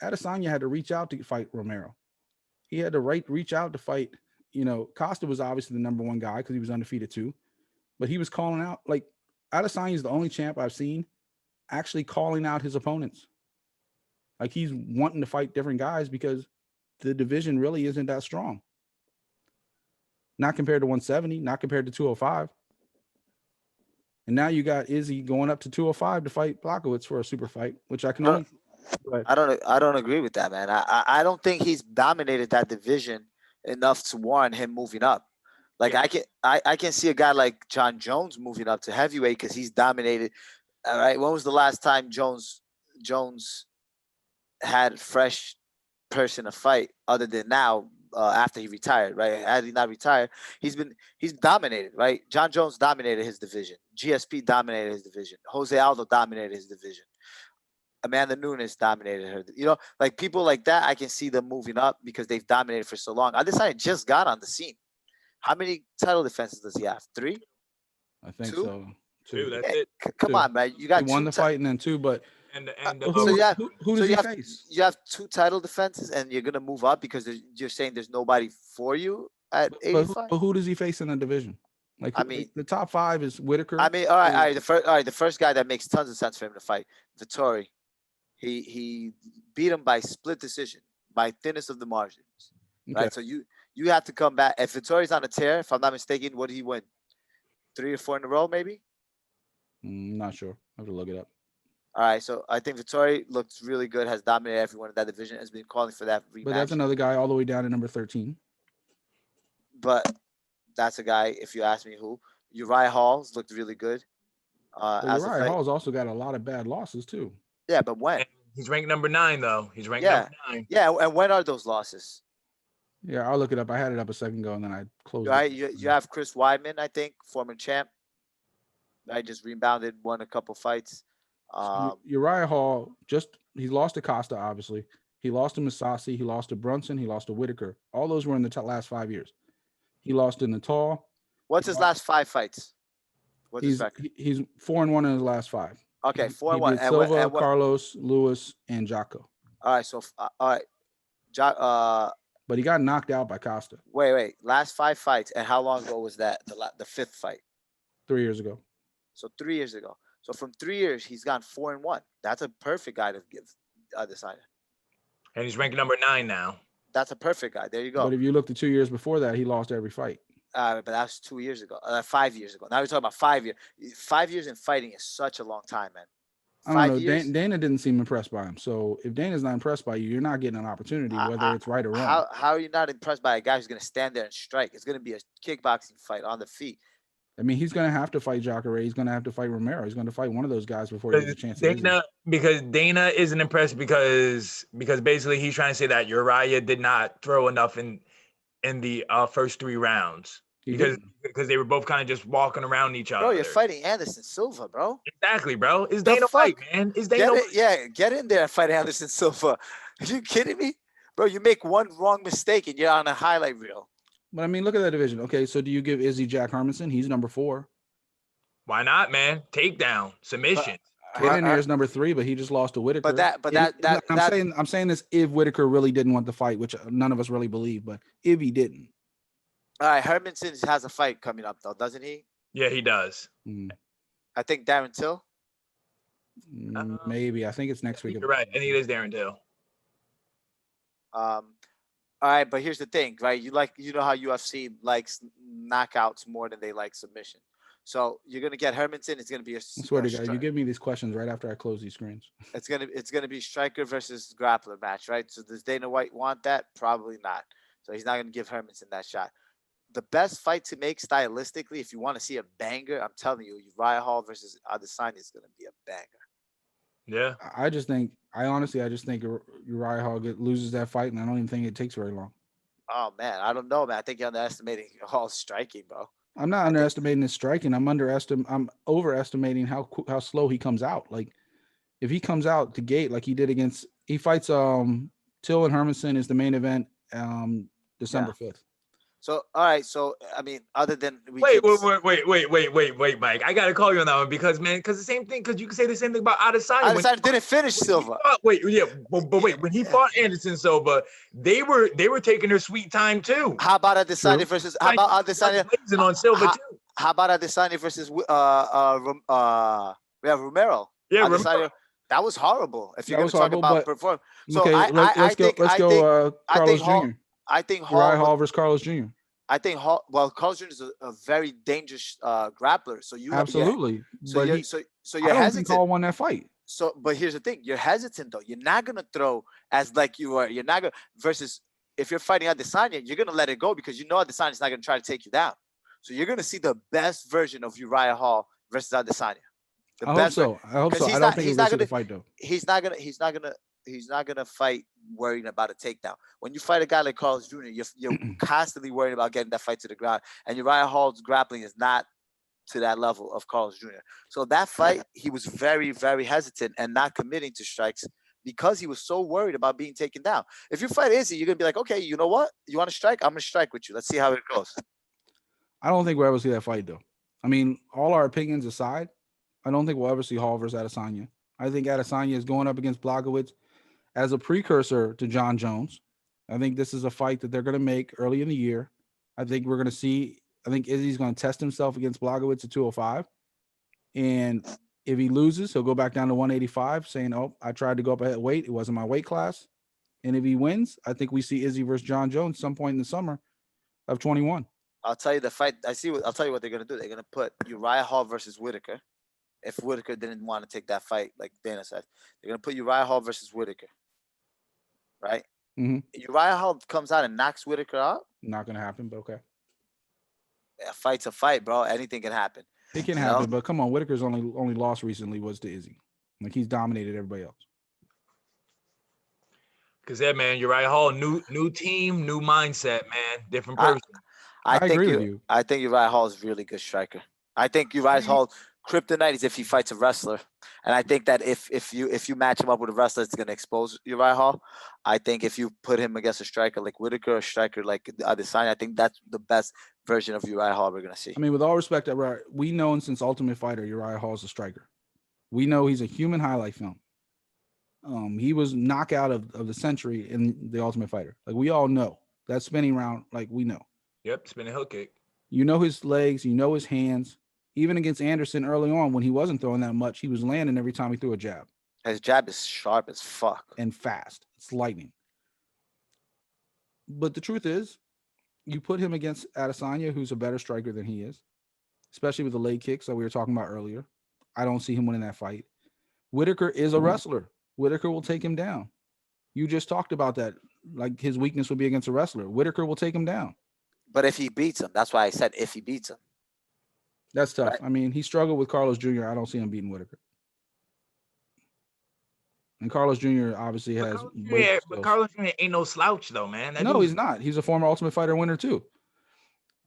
Speaker 1: Adesanya had to reach out to fight Romero. He had to reach out to fight, you know, Costa was obviously the number 1 guy because he was undefeated too. But he was calling out, like, Adesanya is the only champ I've seen actually calling out his opponents. Like, he's wanting to fight different guys because the division really isn't that strong. Not compared to 170, not compared to 205. And now you got Izzy going up to 205 to fight Blachowicz for a super fight, which I can only.
Speaker 2: I don't agree with that, man. I don't think he's dominated that division enough to warrant him moving up. Like, yeah. I can see a guy like John Jones moving up to heavyweight because he's dominated. All right, when was the last time Jones had fresh person to fight other than now? After he retired, right? Had he not retired, he's dominated, right? John Jones dominated his division. GSP dominated his division. Jose Aldo dominated his division. Amanda Nunes dominated her. You know, like people like that, I can see them moving up because they've dominated for so long. Adesanya just got on the scene. How many title defenses does he have? 3?
Speaker 1: I think
Speaker 2: 2?
Speaker 1: so.
Speaker 3: Two. That's
Speaker 2: Hey,
Speaker 3: it.
Speaker 2: come
Speaker 1: Two.
Speaker 2: on, man. You got
Speaker 1: He won
Speaker 2: two
Speaker 1: the fight and then two, but
Speaker 2: so you have
Speaker 1: who does he face?
Speaker 2: you have two title defenses, and you're gonna move up because you're saying there's nobody for you at
Speaker 1: But
Speaker 2: 85.
Speaker 1: who does he face in the division? Like,
Speaker 2: I mean,
Speaker 1: the top 5 is Whitaker.
Speaker 2: all right. The first guy that makes tons of sense for him to fight, Vittori. He beat him by split decision, by thinnest of the margins.
Speaker 1: Okay.
Speaker 2: Right. So you have to come back. If Vittori's on a tear, if I'm not mistaken, what did he win? 3 or 4 in a row, maybe?
Speaker 1: Not sure. I have to look it up.
Speaker 2: All right. So I think Vittori looks really good, has dominated everyone in that division, has been calling for that rematch.
Speaker 1: But that's another guy all the way down to number 13.
Speaker 2: But that's a guy, if you ask me who. Uriah Hall's looked really good.
Speaker 1: Uriah Hall's also got a lot of bad losses too.
Speaker 2: Yeah, but when?
Speaker 3: He's ranked number 9, though. He's ranked number 9.
Speaker 2: Yeah, and when are those losses?
Speaker 1: Yeah, I'll look it up. I had it up a second ago and then I closed it.
Speaker 2: Right, you have Chris Weidman, I think, former champ. I just rebounded, won a couple fights.
Speaker 1: Uriah Hall he lost to Costa, obviously. He lost to Mousasi. He lost to Brunson. He lost to Whitaker. All those were in the last 5 years. He lost in the tall.
Speaker 2: What's his last 5 fights? What's his record?
Speaker 1: He's 4-1 in his last 5.
Speaker 2: Okay, 4-1.
Speaker 1: Silva, Carlos, Lewis, and Jocko.
Speaker 2: All right, so all right,
Speaker 1: but he got knocked out by Costa.
Speaker 2: Wait. Last 5 fights, and how long ago was that? The 5th fight.
Speaker 1: 3 years ago.
Speaker 2: So 3 years ago. So from 3 years, he's gone 4-1. That's a perfect guy to give Adesanya.
Speaker 3: And he's ranked number 9 now.
Speaker 2: That's a perfect guy. There you go.
Speaker 1: But if you look at 2 years before that, he lost every fight.
Speaker 2: But that's 2 years ago. 5 years ago. Now we're talking about 5 years. 5 years in fighting is such a long time, man.
Speaker 1: I don't know. Dana didn't seem impressed by him. So if Dana's not impressed by you, you're not getting an opportunity, whether it's right or wrong.
Speaker 2: How are you not impressed by a guy who's going to stand there and strike? It's going to be a kickboxing fight on the feet.
Speaker 1: I mean, he's going to have to fight Jacare. He's going to have to fight Romero. He's going to fight one of those guys before he gets a chance.
Speaker 3: Because Dana isn't impressed because basically he's trying to say that Uriah did not throw enough in the first 3 rounds. Because they were both kind of just walking around each other.
Speaker 2: Bro, you're fighting Anderson Silva, bro.
Speaker 3: Exactly, bro. It's Dana White, man. It's Dana White.
Speaker 2: Yeah, get in there and fight Anderson Silva. Are you kidding me? Bro, you make one wrong mistake and you're on a highlight reel.
Speaker 1: But I mean, look at that division. Okay, so do you give Izzy Jack Hermanson? He's number 4.
Speaker 3: Why not, man? Takedown, submission.
Speaker 1: Cannonier is number 3, but he just lost to Whitaker. I'm saying this if Whitaker really didn't want the fight, which none of us really believe, but if he didn't.
Speaker 2: All right, Hermanson has a fight coming up, though, doesn't he?
Speaker 3: Yeah, he does.
Speaker 2: I think Darren Till.
Speaker 1: Maybe. I think it's next week.
Speaker 3: You're right. I think it is Darren Till.
Speaker 2: All right, but here's the thing, right? You know how UFC likes knockouts more than they like submission. So you're gonna get Hermanson. It's gonna be
Speaker 1: I swear to God, you give me these questions right after I close these screens.
Speaker 2: It's gonna be striker versus grappler match, right? So does Dana White want that? Probably not. So he's not gonna give Hermanson that shot. The best fight to make stylistically, if you want to see a banger, I'm telling you, Uriah Hall versus Adesanya is going to be a banger.
Speaker 3: Yeah.
Speaker 1: I just think Uriah Hall loses that fight, and I don't even think it takes very long.
Speaker 2: Oh, man. I don't know, man. I think you're underestimating Hall's striking, bro.
Speaker 1: I'm not underestimating his striking. I'm overestimating how slow he comes out. Like, if he comes out the gate like he did he fights Till and Hermanson is the main event December 5th.
Speaker 2: So, all right. So, I mean, other than
Speaker 3: wait, Mike. I gotta call you on that one because the same thing. Because you can say the same thing about Adesanya.
Speaker 2: Adesanya didn't finish Silva.
Speaker 3: But wait. When he fought Anderson Silva, they were taking their sweet time too.
Speaker 2: How about Adesanya versus? How about Adesanya
Speaker 3: on Silva too?
Speaker 2: How about Adesanya versus we have Romero.
Speaker 3: Yeah,
Speaker 2: Adesanya,
Speaker 3: Romero.
Speaker 2: That was horrible. If you're going to talk about performance, so
Speaker 1: okay, let's go. Carlos Jr.
Speaker 2: I think
Speaker 1: Uriah Hall versus Carlos Jr.
Speaker 2: I think Carlos Jr. is a very dangerous grappler. So you
Speaker 1: absolutely.
Speaker 2: So you're
Speaker 1: I don't think Hall won that fight.
Speaker 2: So, but here's the thing: you're hesitant though. You're not gonna throw as like you are. You're not gonna versus if you're fighting Adesanya, you're gonna let it go because you know Adesanya's not gonna try to take you down. So you're gonna see the best version of Uriah Hall versus Adesanya.
Speaker 1: I hope so. I don't think he's gonna fight though.
Speaker 2: He's not gonna fight worrying about a takedown. When you fight a guy like Carlos Jr., you're constantly worried about getting that fight to the ground. And Uriah Hall's grappling is not to that level of Carlos Jr. So that fight, he was very, very hesitant and not committing to strikes because he was so worried about being taken down. If you fight Izzy, you're gonna be like, okay, you know what? You want to strike? I'm gonna strike with you. Let's see how it goes.
Speaker 1: I don't think we'll ever see that fight though. I mean, all our opinions aside, I don't think we'll ever see Hall versus Adesanya. I think Adesanya is going up against Blachowicz as a precursor to John Jones. I think this is a fight that they're going to make early in the year. I think we're going to see. I think Izzy's going to test himself against Blachowicz at 205, and if he loses, he'll go back down to 185, saying, "Oh, I tried to go up a weight. It wasn't my weight class." And if he wins, I think we see Izzy versus John Jones some point in the summer of 21.
Speaker 2: I'll tell you the fight. I'll tell you what they're gonna do. They're gonna put Uriah Hall versus Whitaker. If Whitaker didn't want to take that fight, like Dana said, they're gonna put Uriah Hall versus Whitaker. Right? Uriah Hall comes out and knocks Whitaker out.
Speaker 1: Not going to happen, but okay.
Speaker 2: A fight's a fight, bro. Anything can happen.
Speaker 1: It can happen, but come on, Whitaker's only loss recently was to Izzy. Like, he's dominated everybody else.
Speaker 3: Because man, Uriah Hall, new team, new mindset, man, different person.
Speaker 1: I agree with you.
Speaker 2: I think Uriah Hall is a really good striker. I think Uriah Hall kryptonite is if he fights a wrestler, and I think that if you match him up with a wrestler, it's gonna expose Uriah Hall. I think if you put him against a striker like Whitaker, a striker like Adesanya, I think that's the best version of Uriah Hall we're gonna see.
Speaker 1: I mean, with all respect, we know since Ultimate Fighter, Uriah Hall is a striker. We know he's a human highlight film. He was knockout of the century in the Ultimate Fighter. Like, we all know that spinning round. Like, we know.
Speaker 3: Yep, spinning hook kick.
Speaker 1: You know his legs. You know his hands. Even against Anderson early on, when he wasn't throwing that much, he was landing every time he threw a jab.
Speaker 2: His jab is sharp as fuck.
Speaker 1: And fast. It's lightning. But the truth is, you put him against Adesanya, who's a better striker than he is, especially with the leg kicks that we were talking about earlier. I don't see him winning that fight. Whitaker is a wrestler. Whitaker will take him down. You just talked about that. Like, his weakness would be against a wrestler. Whitaker will take him down.
Speaker 2: But if he beats him, that's why I said if he beats him.
Speaker 1: That's tough.
Speaker 2: Right.
Speaker 1: I mean, he struggled with Carlos Jr. I don't see him beating Whitaker. And Carlos Jr. obviously has.
Speaker 3: But Carlos Jr. ain't no slouch though, man.
Speaker 1: He's not. He's a former Ultimate Fighter winner too.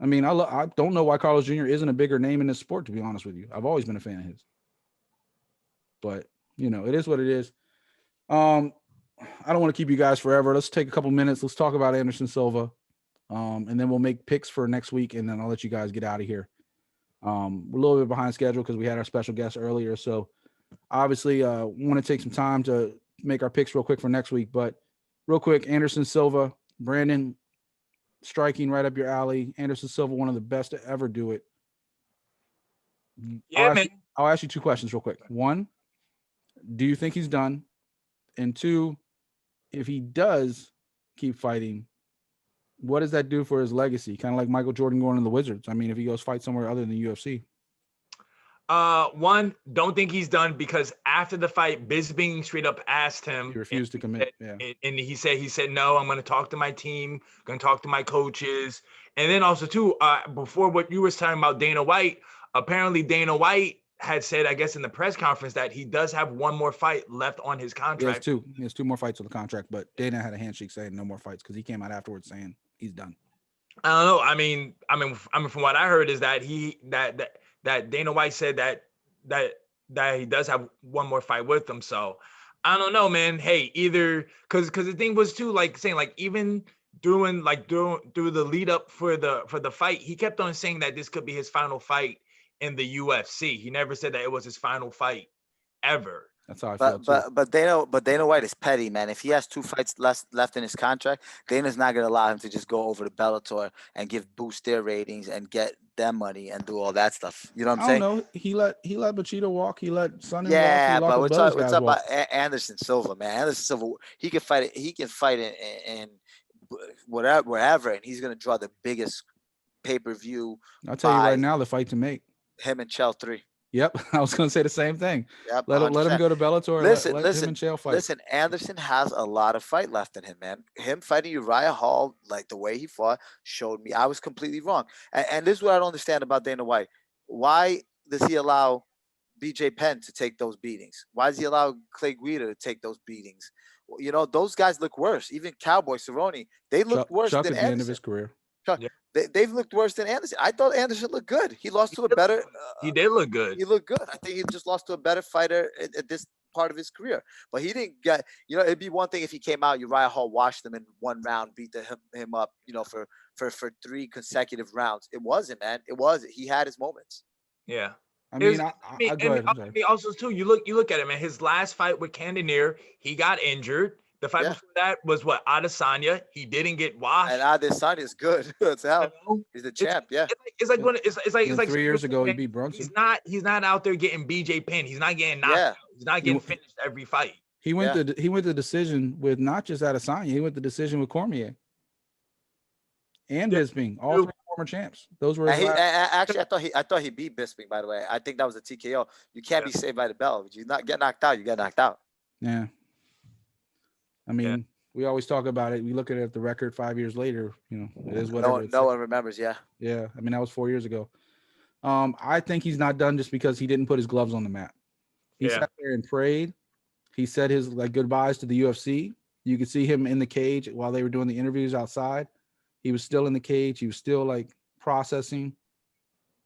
Speaker 1: I mean, I don't know why Carlos Jr. isn't a bigger name in this sport, to be honest with you. I've always been a fan of his. But, it is what it is. I don't want to keep you guys forever. Let's take a couple minutes. Let's talk about Anderson Silva. And then we'll make picks for next week, and then I'll let you guys get out of here. We're a little bit behind schedule because we had our special guest earlier. So obviously want to take some time to make our picks real quick for next week. But real quick, Anderson Silva, Brandon, striking right up your alley. Anderson Silva, one of the best to ever do it.
Speaker 3: Yeah,
Speaker 1: I'll ask you two questions real quick. One, do you think he's done? And two, if he does keep fighting, what does that do for his legacy? Kind of like Michael Jordan going to the Wizards. I mean, if he goes fight somewhere other than the UFC.
Speaker 3: One, don't think he's done, because after the fight, Bisping straight up asked him.
Speaker 1: He refused to commit.
Speaker 3: And he said, no, I'm going to talk to my team, going to talk to my coaches. And then also too, before what you were talking about Dana White, apparently Dana White had said, I guess in the press conference, that he does have one more fight left on his contract.
Speaker 1: He has two more fights on the contract, but Dana had a handshake saying no more fights because he came out afterwards saying he's done.
Speaker 3: I don't know. I mean, from what I heard is that that Dana White said that he does have one more fight with him. So I don't know, man. Hey, either because the thing was too, like saying, like, even through the lead up for the fight, he kept on saying that this could be his final fight in the UFC. He never said that it was his final fight ever.
Speaker 1: That's how I feel too.
Speaker 2: But Dana White is petty, man. If he has two fights left in his contract, Dana's not gonna allow him to just go over to Bellator and boost their ratings and get them money and do all that stuff. You know what I'm saying?
Speaker 1: I don't know. He let Machida walk. He let Sonny walk.
Speaker 2: Yeah, but we're talking about Anderson Silva, man. Anderson Silva, he can fight it. He can fight it in wherever, and he's gonna draw the biggest pay-per-view.
Speaker 1: I'll tell you right now, the fight to make.
Speaker 2: Him and Chael 3.
Speaker 1: Yep, I was going to say the same thing.
Speaker 2: Yep,
Speaker 1: let him go to Bellator. Let him and Chael fight.
Speaker 2: Listen, Anderson has a lot of fight left in him, man. Him fighting Uriah Hall, like the way he fought, showed me I was completely wrong. And this is what I don't understand about Dana White. Why does he allow BJ Penn to take those beatings? Why does he allow Clay Guida to take those beatings? You know, those guys look worse. Even Cowboy Cerrone, they look worse
Speaker 1: Chuck
Speaker 2: than
Speaker 1: at the end of his career.
Speaker 2: Chuck, yeah. They've looked worse than Anderson. I thought Anderson looked good. He lost to a better.
Speaker 3: He did look good.
Speaker 2: He looked good. I think he just lost to a better fighter at this part of his career. But he didn't get. You know, it'd be one thing if he came out, Uriah Hall washed him in one round, beat him up. You know, for 3 consecutive rounds. It wasn't, man. It wasn't. He had his moments.
Speaker 3: Yeah.
Speaker 1: I mean,
Speaker 3: I
Speaker 1: go ahead. I'm sorry.
Speaker 3: also too, you look at it, man. His last fight with Cannonier, he got injured. The fight before that was what, Adesanya. He didn't get washed.
Speaker 2: And Adesanya is good. It's hell. He's the champ.
Speaker 3: It's like
Speaker 1: 3 years ago he beat Brunson.
Speaker 3: He's not out there getting BJ pinned. He's not getting knocked out. He's not getting finished every fight.
Speaker 1: He went the decision with not just Adesanya. He went the decision with Cormier and Bisping, all three former champs. Those were his
Speaker 2: actually, I thought he beat Bisping. By the way, I think that was a TKO. You can't be saved by the bell. You not get knocked out. You get knocked out.
Speaker 1: Yeah. I mean, we always talk about it. We look at it at the record 5 years later. You know, it is whatever.
Speaker 2: No one remembers. Yeah.
Speaker 1: Yeah. I mean, that was 4 years ago. I think he's not done just because he didn't put his gloves on the mat. He sat there and prayed. He said his goodbyes to the UFC. You could see him in the cage while they were doing the interviews outside. He was still in the cage. He was still processing,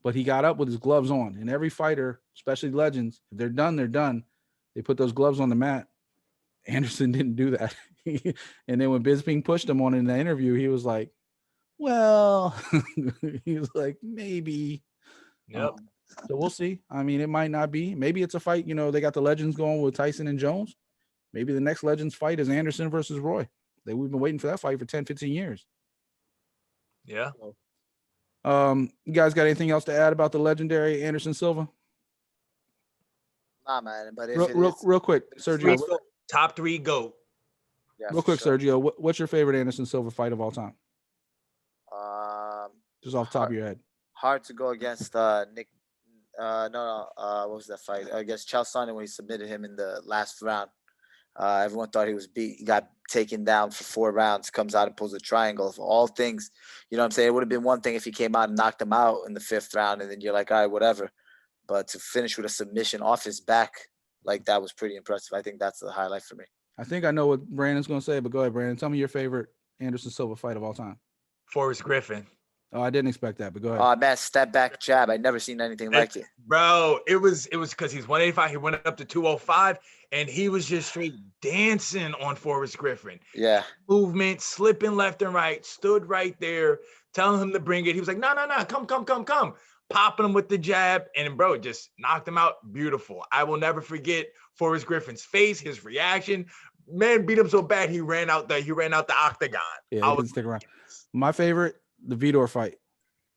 Speaker 1: but he got up with his gloves on. And every fighter, especially legends, if they're done, they're done. They put those gloves on the mat. Anderson didn't do that. And then when Bisping pushed him on in the interview, he was like, well, he was like, maybe.
Speaker 3: Yep.
Speaker 1: So we'll see. I mean, it might not be. Maybe it's a fight. You know, they got the legends going with Tyson and Jones. Maybe the next legends fight is Anderson versus Roy. We've been waiting for that fight for 10, 15 years.
Speaker 3: Yeah.
Speaker 1: You guys got anything else to add about the legendary Anderson Silva?
Speaker 2: Nah, man. But
Speaker 1: real quick, Sergio.
Speaker 3: Top 3 GOAT.
Speaker 2: Yeah,
Speaker 1: real quick, sure. Sergio. What's your favorite Anderson Silva fight of all time? Just off the top of your head.
Speaker 2: Hard to go against Nick. What was that fight against Chael Sonnen when he submitted him in the last round? Everyone thought he was beat. He got taken down for 4 rounds, comes out and pulls a triangle. Of all things, you know what I'm saying? It would have been one thing if he came out and knocked him out in the 5th round, and then you're like, all right, whatever. But to finish with a submission off his back, that was pretty impressive. I think that's the highlight for me.
Speaker 1: I think I know what Brandon's going to say, but go ahead, Brandon. Tell me your favorite Anderson Silva fight of all time.
Speaker 3: Forrest Griffin.
Speaker 1: Oh, I didn't expect that, but go ahead.
Speaker 2: Oh, man, step back jab. I'd never seen anything like it.
Speaker 3: Bro, it was because he's 185. He went up to 205, and he was just straight dancing on Forrest Griffin.
Speaker 2: Yeah.
Speaker 3: Movement, slipping left and right, stood right there, telling him to bring it. He was like, no, come. Popping him with the jab, and bro, just knocked him out. Beautiful. I will never forget Forrest Griffin's face, his reaction. Man beat him so bad he ran out the octagon.
Speaker 1: Yeah, he didn't stick around. My favorite, the Vitor fight.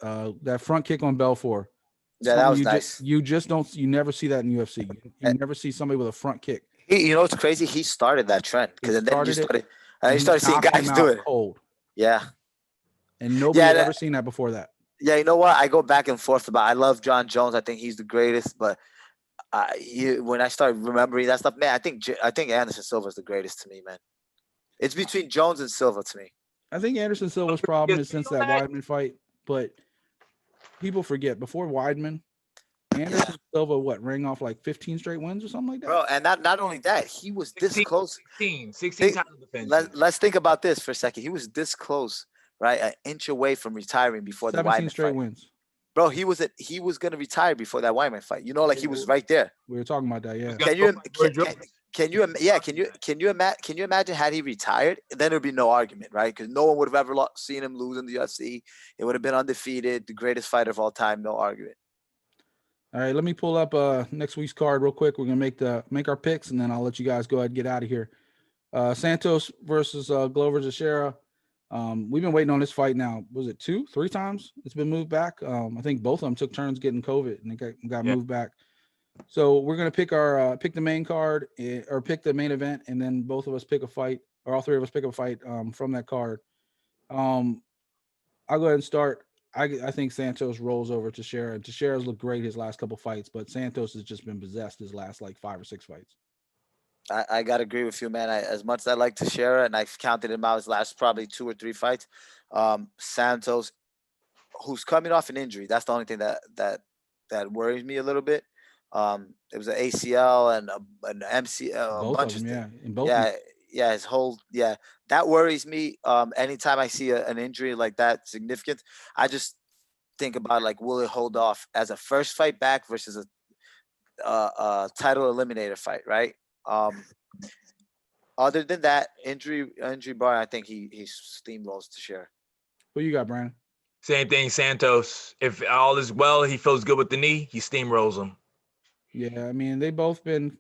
Speaker 1: That front kick on Belfort.
Speaker 2: Yeah, that was nice.
Speaker 1: You never see that in UFC. You never see somebody with a front kick.
Speaker 2: You know what's crazy? He started that trend because then you started seeing guys do it.
Speaker 1: Cold.
Speaker 2: Yeah.
Speaker 1: And nobody had ever seen that before that.
Speaker 2: Yeah, you know what? I go back and forth about. I love John Jones. I think he's the greatest. But when I start remembering that stuff, man, I think Anderson Silva is the greatest to me, man. It's between Jones and Silva to me.
Speaker 1: I think Anderson Silva's problem is since that Weidman fight, but people forget before Weidman, Anderson Silva rang off 15 straight wins or something like that.
Speaker 2: Bro, and not only that, he was 16, this close.
Speaker 3: 16 title defense.
Speaker 2: Let's think about this for a second. He was this close. Right, an inch away from retiring before the Weidman
Speaker 1: straight
Speaker 2: fight.
Speaker 1: Wins.
Speaker 2: Bro, he was going to retire before that Weidman fight. You know, he was right there.
Speaker 1: We were talking about that, yeah.
Speaker 2: Can you imagine had he retired? Then there'd be no argument, right? Because no one would have ever seen him lose in the UFC. It would have been undefeated, the greatest fighter of all time, no argument.
Speaker 1: All right, let me pull up next week's card real quick. We're gonna make our picks, and then I'll let you guys go ahead and get out of here. Santos versus Glover Teixeira. We've been waiting on this fight now. Was it 2-3 times? It's been moved back. I think both of them took turns getting COVID and it got moved back. So we're gonna pick our pick the main card or pick the main event, and then both of us pick a fight, or all 3 of us pick a fight from that card. I'll go ahead and start. I think Santos rolls over Teixeira. Teixeira's looked great his last couple fights, but Santos has just been possessed his last 5 or 6 fights.
Speaker 2: I gotta agree with you, man. As much as I like Teixeira, and I've counted him out his last probably 2 or 3 fights, Santos, who's coming off an injury, that's the only thing that worries me a little bit. It was an ACL and an MCL, a bunch of things. That worries me. Anytime I see an injury like that significant, I just think about will it hold off as a first fight back versus a title eliminator fight, right? Other than that, injury bar, I think he steamrolls Teixeira.
Speaker 1: Who you got, Brandon?
Speaker 3: Same thing, Santos. If all is well, he feels good with the knee, he steamrolls him.
Speaker 1: Yeah, I mean, they both been.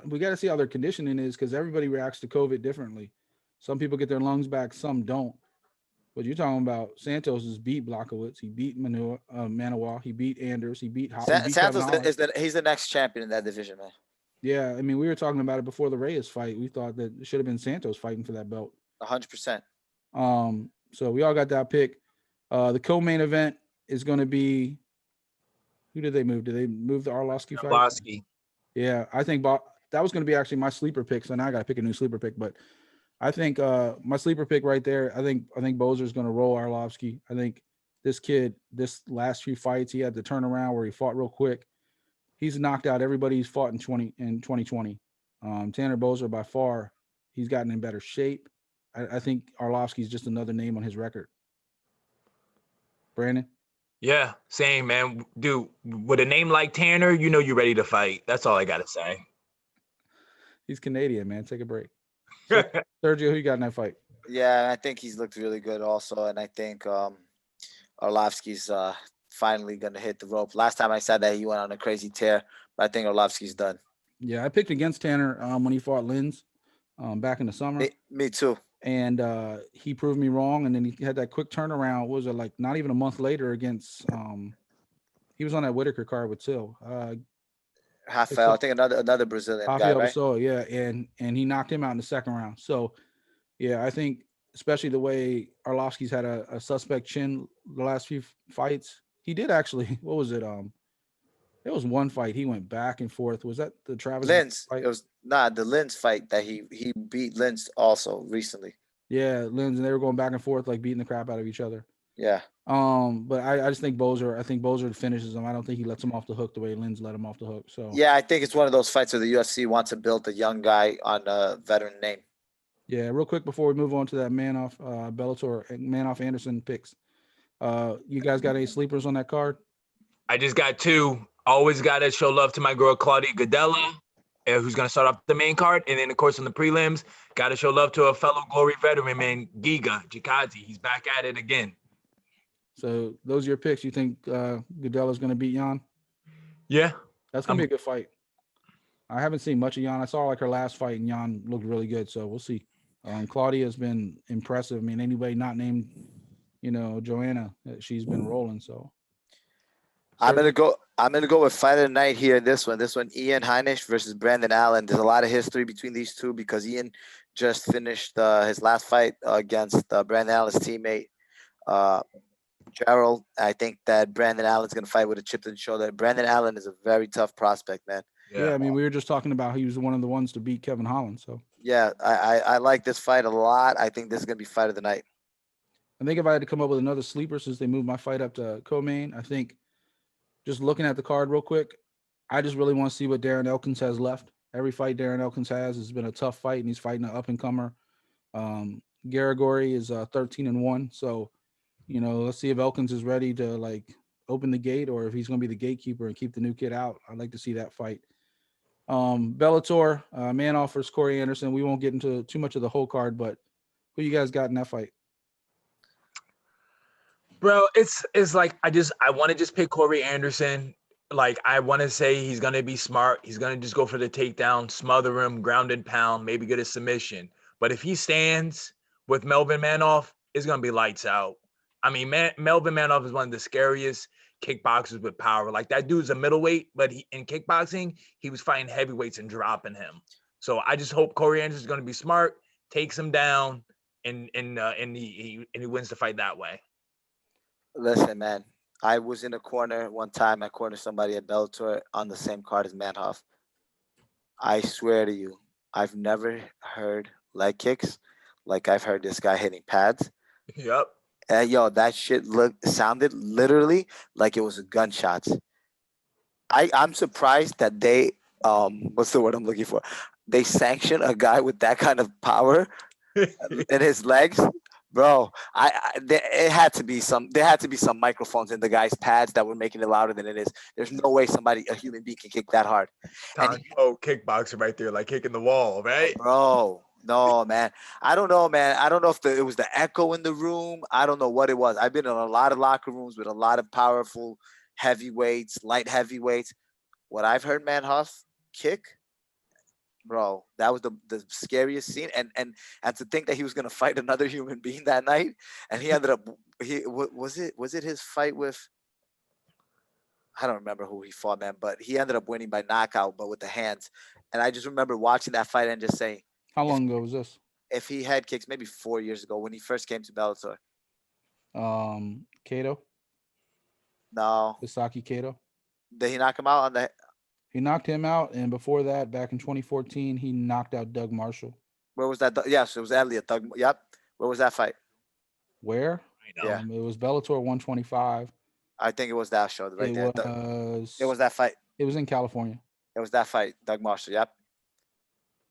Speaker 1: We got to see how their conditioning is because everybody reacts to COVID differently. Some people get their lungs back, some don't. But you're talking about Santos has beat Blockowitz, he beat Manawa, he beat Anders, he beat Kevin
Speaker 2: Santos
Speaker 1: Holland.
Speaker 2: he's the next champion in that division, man.
Speaker 1: Yeah, I mean, we were talking about it before the Reyes fight. We thought that it should have been Santos fighting for that belt.
Speaker 2: 100%.
Speaker 1: So we all got that pick. The co-main event is going to be. Who did they move? Did they move the Arlovsky fight?
Speaker 3: Arlovsky.
Speaker 1: Yeah, I think that was going to be actually my sleeper pick. So now I got to pick a new sleeper pick. But I think my sleeper pick right there. I think Bozer's going to roll Arlovsky. I think this kid, this last few fights, he had the turnaround where he fought real quick. He's knocked out everybody he's fought in 2020. Tanner Bozer, by far, he's gotten in better shape. I think Arlovsky's just another name on his record. Brandon?
Speaker 3: Yeah, same, man. Dude, with a name like Tanner, you know you're ready to fight. That's all I got to say.
Speaker 1: He's Canadian, man. Take a break. So, Sergio, who you got in that fight?
Speaker 2: Yeah, I think he's looked really good also. And I think Arlovsky's finally going to hit the rope. Last time I said that, he went on a crazy tear. But I think Arlovsky's done.
Speaker 1: Yeah, I picked against Tanner when he fought Linz back in the summer.
Speaker 2: Me too.
Speaker 1: And he proved me wrong. And then he had that quick turnaround. What was it, like not even a month later against he was on that Whitaker card with Till.
Speaker 2: Rafael, I think another Brazilian guy, right?
Speaker 1: So yeah, and he knocked him out in the second round. So yeah, I think especially the way Arlovsky's had a suspect chin the last few fights. He did actually, what was it? There was one fight he went back and forth. Was that the Travis
Speaker 2: Linz
Speaker 1: fight?
Speaker 2: It was the Linz fight that he beat Linz also recently.
Speaker 1: Yeah, Linz, and they were going back and forth, like beating the crap out of each other.
Speaker 2: Yeah.
Speaker 1: But I just think Bozer finishes him. I don't think he lets him off the hook the way Linz let him off the hook. So
Speaker 2: yeah, I think it's one of those fights where the UFC wants to build a young guy on a veteran name.
Speaker 1: Yeah, real quick before we move on to that Manoff Bellator Manoff Anderson picks. You guys got any sleepers on that card?
Speaker 3: I just got two. Always got to show love to my girl Claudia Gadella, who's going to start off the main card. And then, of course, on the prelims, got to show love to a fellow Glory veteran, man, Gegard. He's back at it again.
Speaker 1: So those are your picks. You think Gadella's going to beat Jan?
Speaker 3: Yeah.
Speaker 1: That's going to be a good fight. I haven't seen much of Jan. I saw like her last fight, and Jan looked really good. So we'll see. Claudia has been impressive. I mean, anybody not named, Joanna, she's been rolling. So
Speaker 2: I'm gonna go with fight of the night here. This one, Ian Heinisch versus Brandon Allen. There's a lot of history between these two because Ian just finished his last fight against Brandon Allen's teammate, Gerald. I think that Brandon Allen's gonna fight with a chip on his shoulder. Brandon Allen is a very tough prospect, man.
Speaker 1: Yeah, I mean, we were just talking about he was one of the ones to beat Kevin Holland. So
Speaker 2: yeah, I like this fight a lot. I think this is gonna be fight of the night.
Speaker 1: I think if I had to come up with another sleeper since they moved my fight up to co-main, I think just looking at the card real quick, I just really want to see what Darren Elkins has left. Every fight Darren Elkins has been a tough fight, and he's fighting an up-and-comer. Garagori is 13-1. So, let's see if Elkins is ready to, open the gate or if he's going to be the gatekeeper and keep the new kid out. I'd like to see that fight. Bellator, Manoff versus Corey Anderson. We won't get into too much of the whole card, but who you guys got in that fight?
Speaker 3: Bro, it's like I want to just pick Corey Anderson. Like, I want to say he's going to be smart. He's going to just go for the takedown, smother him, ground and pound, maybe get a submission. But if he stands with Melvin Manoff, it's going to be lights out. I mean, Melvin Manoff is one of the scariest kickboxers with power. Like, that dude's a middleweight, but in kickboxing, he was fighting heavyweights and dropping him. So I just hope Corey Anderson is going to be smart, takes him down, and he wins the fight that way.
Speaker 2: Listen, man, I was in a corner one time. I cornered somebody at Bellator on the same card as Manhoff. I swear to you, I've never heard leg kicks like I've heard this guy hitting pads.
Speaker 3: Yep.
Speaker 2: And that shit sounded literally like it was gunshots. I'm surprised that they what's the word I'm looking for? They sanction a guy with that kind of power in his legs. Bro, there had to be some microphones in the guy's pads that were making it louder than it is. There's no way a human being can kick that hard.
Speaker 3: Kickboxer right there, like kicking the wall, right?
Speaker 2: Bro, No, man. I don't know, man. I don't know if it was the echo in the room. I don't know what it was. I've been in a lot of locker rooms with a lot of powerful heavyweights, light heavyweights. What I've heard, man, Huff kick, bro, that was the scariest scene. And to think that he was gonna fight another human being that night, and he ended up was it his fight with, I don't remember who he fought, man, but he ended up winning by knockout, but with the hands. And I just remember watching that fight and just saying,
Speaker 1: How long ago was this?
Speaker 2: if he had kicks, maybe 4 years ago when he first came to Bellator.
Speaker 1: Kato,
Speaker 2: No,
Speaker 1: Isaki Kato.
Speaker 2: did he knock him out on the?
Speaker 1: He knocked him out, and before that, back in 2014, he knocked out Doug Marshall.
Speaker 2: Where was that? Yes, it was Elliot. Yep. Where was that fight?
Speaker 1: Where?
Speaker 3: I know.
Speaker 2: Yeah.
Speaker 1: It was Bellator 125.
Speaker 2: I think it was that show right there. It was that fight.
Speaker 1: It was in California.
Speaker 2: It was that fight. Doug Marshall. Yep.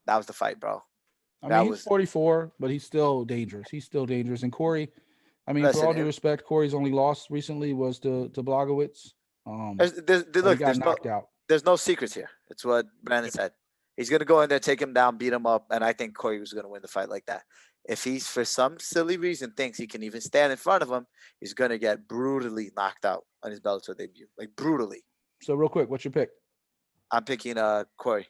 Speaker 2: That was the fight, bro.
Speaker 1: I mean, he's 44, but he's still dangerous. He's still dangerous. And Corey, I mean,
Speaker 2: Listen,
Speaker 1: for all due respect, Corey's only loss recently was to Blagowicz.
Speaker 2: Look,
Speaker 1: he got knocked out.
Speaker 2: There's no secrets here. It's what Brandon said. He's gonna go in there, take him down, beat him up, and I think Corey was gonna win the fight like that. If he's for some silly reason thinks he can even stand in front of him, he's gonna get brutally knocked out on his Bellator debut, like brutally.
Speaker 1: So real quick, what's your pick?
Speaker 2: I'm picking Corey.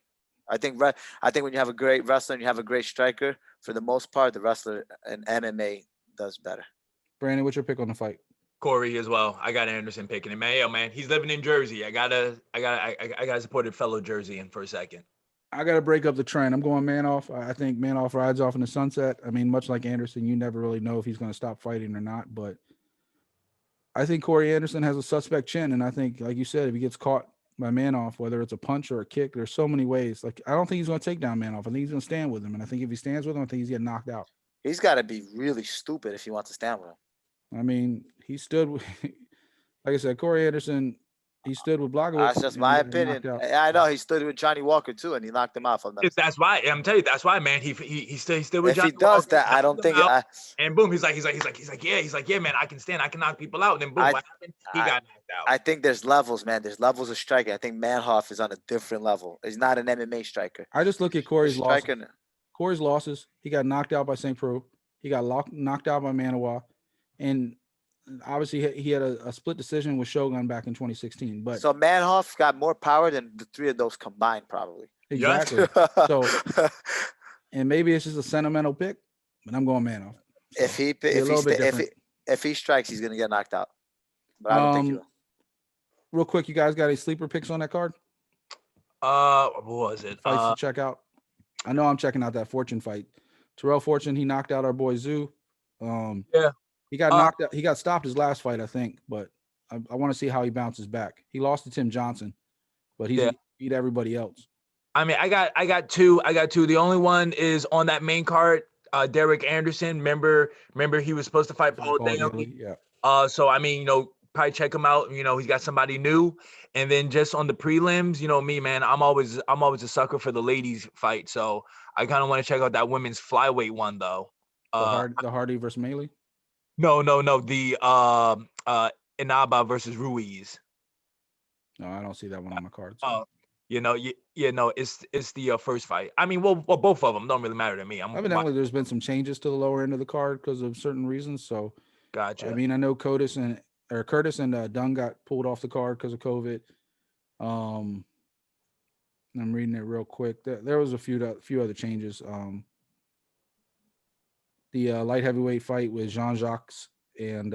Speaker 2: I think when you have a great wrestler and you have a great striker, for the most part, the wrestler in MMA does better.
Speaker 1: Brandon, what's your pick on the fight?
Speaker 3: Corey as well. I got Anderson picking him. Man, he's living in Jersey. I gotta support a fellow Jerseyan for a second.
Speaker 1: I gotta break up the trend. I'm going Manoff. I think Manoff rides off in the sunset. I mean, much like Anderson, you never really know if he's going to stop fighting or not. But I think Corey Anderson has a suspect chin, and I think, like you said, if he gets caught by Manoff, whether it's a punch or a kick, there's so many ways. Like, I don't think he's going to take down Manoff. I think he's going to stand with him, and I think if he stands with him, I think he's getting knocked out.
Speaker 2: He's got to be really stupid if he wants to stand with him.
Speaker 1: I mean, he stood with, like I said, Corey Anderson. He stood with Blagowicz.
Speaker 2: That's just my opinion. I know he stood with Johnny Walker too, and he knocked him out.
Speaker 3: That's why I'm telling you. That's why, man. He stood with Johnny Walker.
Speaker 2: If he does that, I don't think.
Speaker 3: And boom, he's like, yeah, man. I can stand. I can knock people out. And then boom, what happened? He got knocked out.
Speaker 2: I think there's levels, man. There's levels of striking. I think Manhoff is on a different level. He's not an MMA striker.
Speaker 1: I just look at Corey's losses. Corey's losses. He got knocked out by St. Preux. He got knocked out by Manawa, and obviously he had a split decision with Shogun back in 2016. But
Speaker 2: so Manhoff got more power than the three of those combined, probably.
Speaker 1: Exactly. So, and maybe it's just a sentimental pick, but I'm going Manoff. So
Speaker 2: if he strikes, he's gonna get knocked out. But I don't think he will.
Speaker 1: Real quick, you guys got any sleeper picks on that card?
Speaker 3: What was it?
Speaker 1: Fights to check out. I know I'm checking out that Fortune fight. Terrell Fortune, he knocked out our boy Zoo.
Speaker 3: Yeah.
Speaker 1: He got knocked out. He got stopped his last fight, I think, but I want to see how he bounces back. He lost to Tim Johnson, but he beat everybody else.
Speaker 3: I mean, I got two. The only one is on that main card. Derek Anderson. Remember he was supposed to fight Paul Daly.
Speaker 1: Yeah.
Speaker 3: So I mean, probably check him out. He's got somebody new. And then just on the prelims, me, man, I'm always a sucker for the ladies fight. So I kind of want to check out that women's flyweight one though.
Speaker 1: The Hardy versus Melee.
Speaker 3: No. The Inaba versus Ruiz.
Speaker 1: No, I don't see that one on the card. So.
Speaker 3: It's the first fight. I mean, well, both of them don't really matter to me.
Speaker 1: Evidently, there's been some changes to the lower end of the card because of certain reasons. So,
Speaker 3: gotcha.
Speaker 1: I mean, I know Curtis and Dunn got pulled off the card because of COVID. I'm reading it real quick. There was a few other changes. The light heavyweight fight with Jean-Jacques and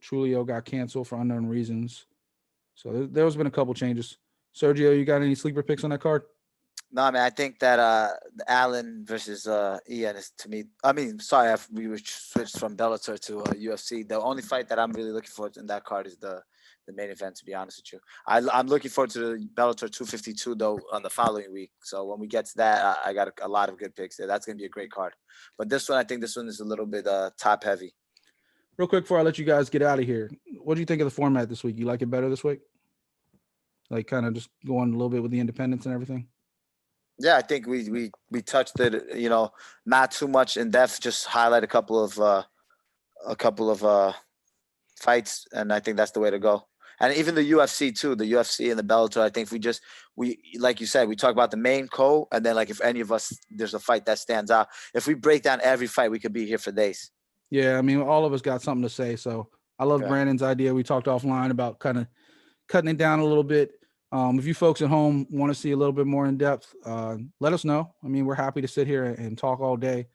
Speaker 1: Trulio got canceled for unknown reasons. So there's been a couple changes. Sergio, you got any sleeper picks on that card?
Speaker 2: No, man. I think that Allen versus Ian is, to me. I mean, sorry, we were switched from Bellator to UFC. The only fight that I'm really looking forward to in that card is the main event. To be honest with you, I'm looking forward to the Bellator 252 though on the following week. So when we get to that, I got a lot of good picks there. That's gonna be a great card. But this one, I think this one is a little bit top heavy.
Speaker 1: Real quick before I let you guys get out of here, what do you think of the format this week? You like it better this week? Like kind of just going a little bit with the independents and everything?
Speaker 2: Yeah, I think we touched it, not too much in depth, just highlight a couple of fights, and I think that's the way to go. And even the UFC too, the UFC and the Bellator. I think we like you said, we talk about the main co, and then like if any of us there's a fight that stands out. If we break down every fight, we could be here for days.
Speaker 1: Yeah, I mean, all of us got something to say. So I love Brandon's idea. We talked offline about kind of cutting it down a little bit. If you folks at home want to see a little bit more in depth, let us know. I mean, we're happy to sit here and talk all day,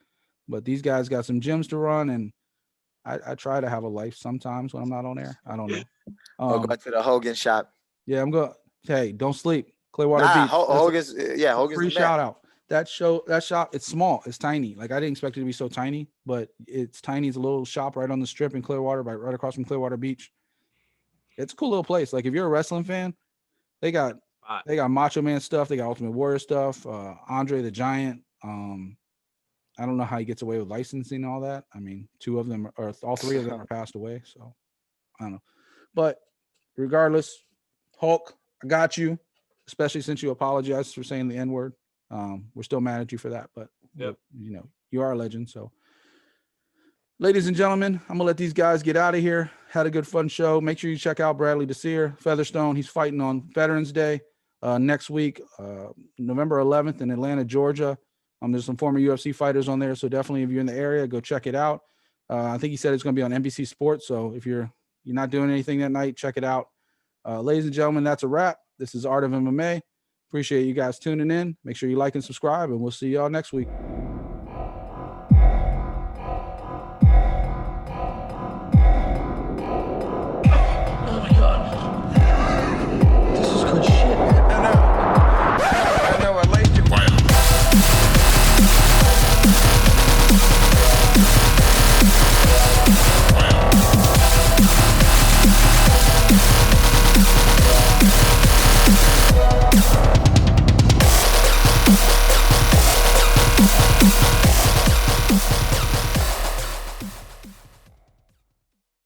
Speaker 1: but these guys got some gyms to run, and I try to have a life sometimes when I'm not on air. I don't know.
Speaker 2: Or go to the Hogan shop.
Speaker 1: Yeah, I'm going. Hey, don't sleep. Clearwater
Speaker 2: Nah,
Speaker 1: Beach.
Speaker 2: Hogan's
Speaker 1: Free shout out. That shop, it's small. It's tiny. Like I didn't expect it to be so tiny, but it's tiny. It's a little shop right on the strip in Clearwater, right across from Clearwater Beach. It's a cool little place. Like if you're a wrestling fan, they got Macho Man stuff. They got Ultimate Warrior stuff. Andre the Giant. I don't know how he gets away with licensing and all that. I mean, all three of them are passed away. So I don't know. But regardless, Hulk, I got you. Especially since you apologized for saying the N-word. We're still mad at you for that, but you are a legend. So, ladies and gentlemen, I'm gonna let these guys get out of here. Had a good fun show. Make sure you check out Bradley Desir, Featherstone. He's fighting on Veterans Day next week, November 11th in Atlanta, Georgia. There's some former UFC fighters on there, so definitely if you're in the area, go check it out. I think he said it's gonna be on NBC Sports. So if you're not doing anything that night, check it out. Ladies and gentlemen, that's a wrap. This is Art of MMA. Appreciate you guys tuning in. Make sure you like and subscribe, and we'll see y'all next week.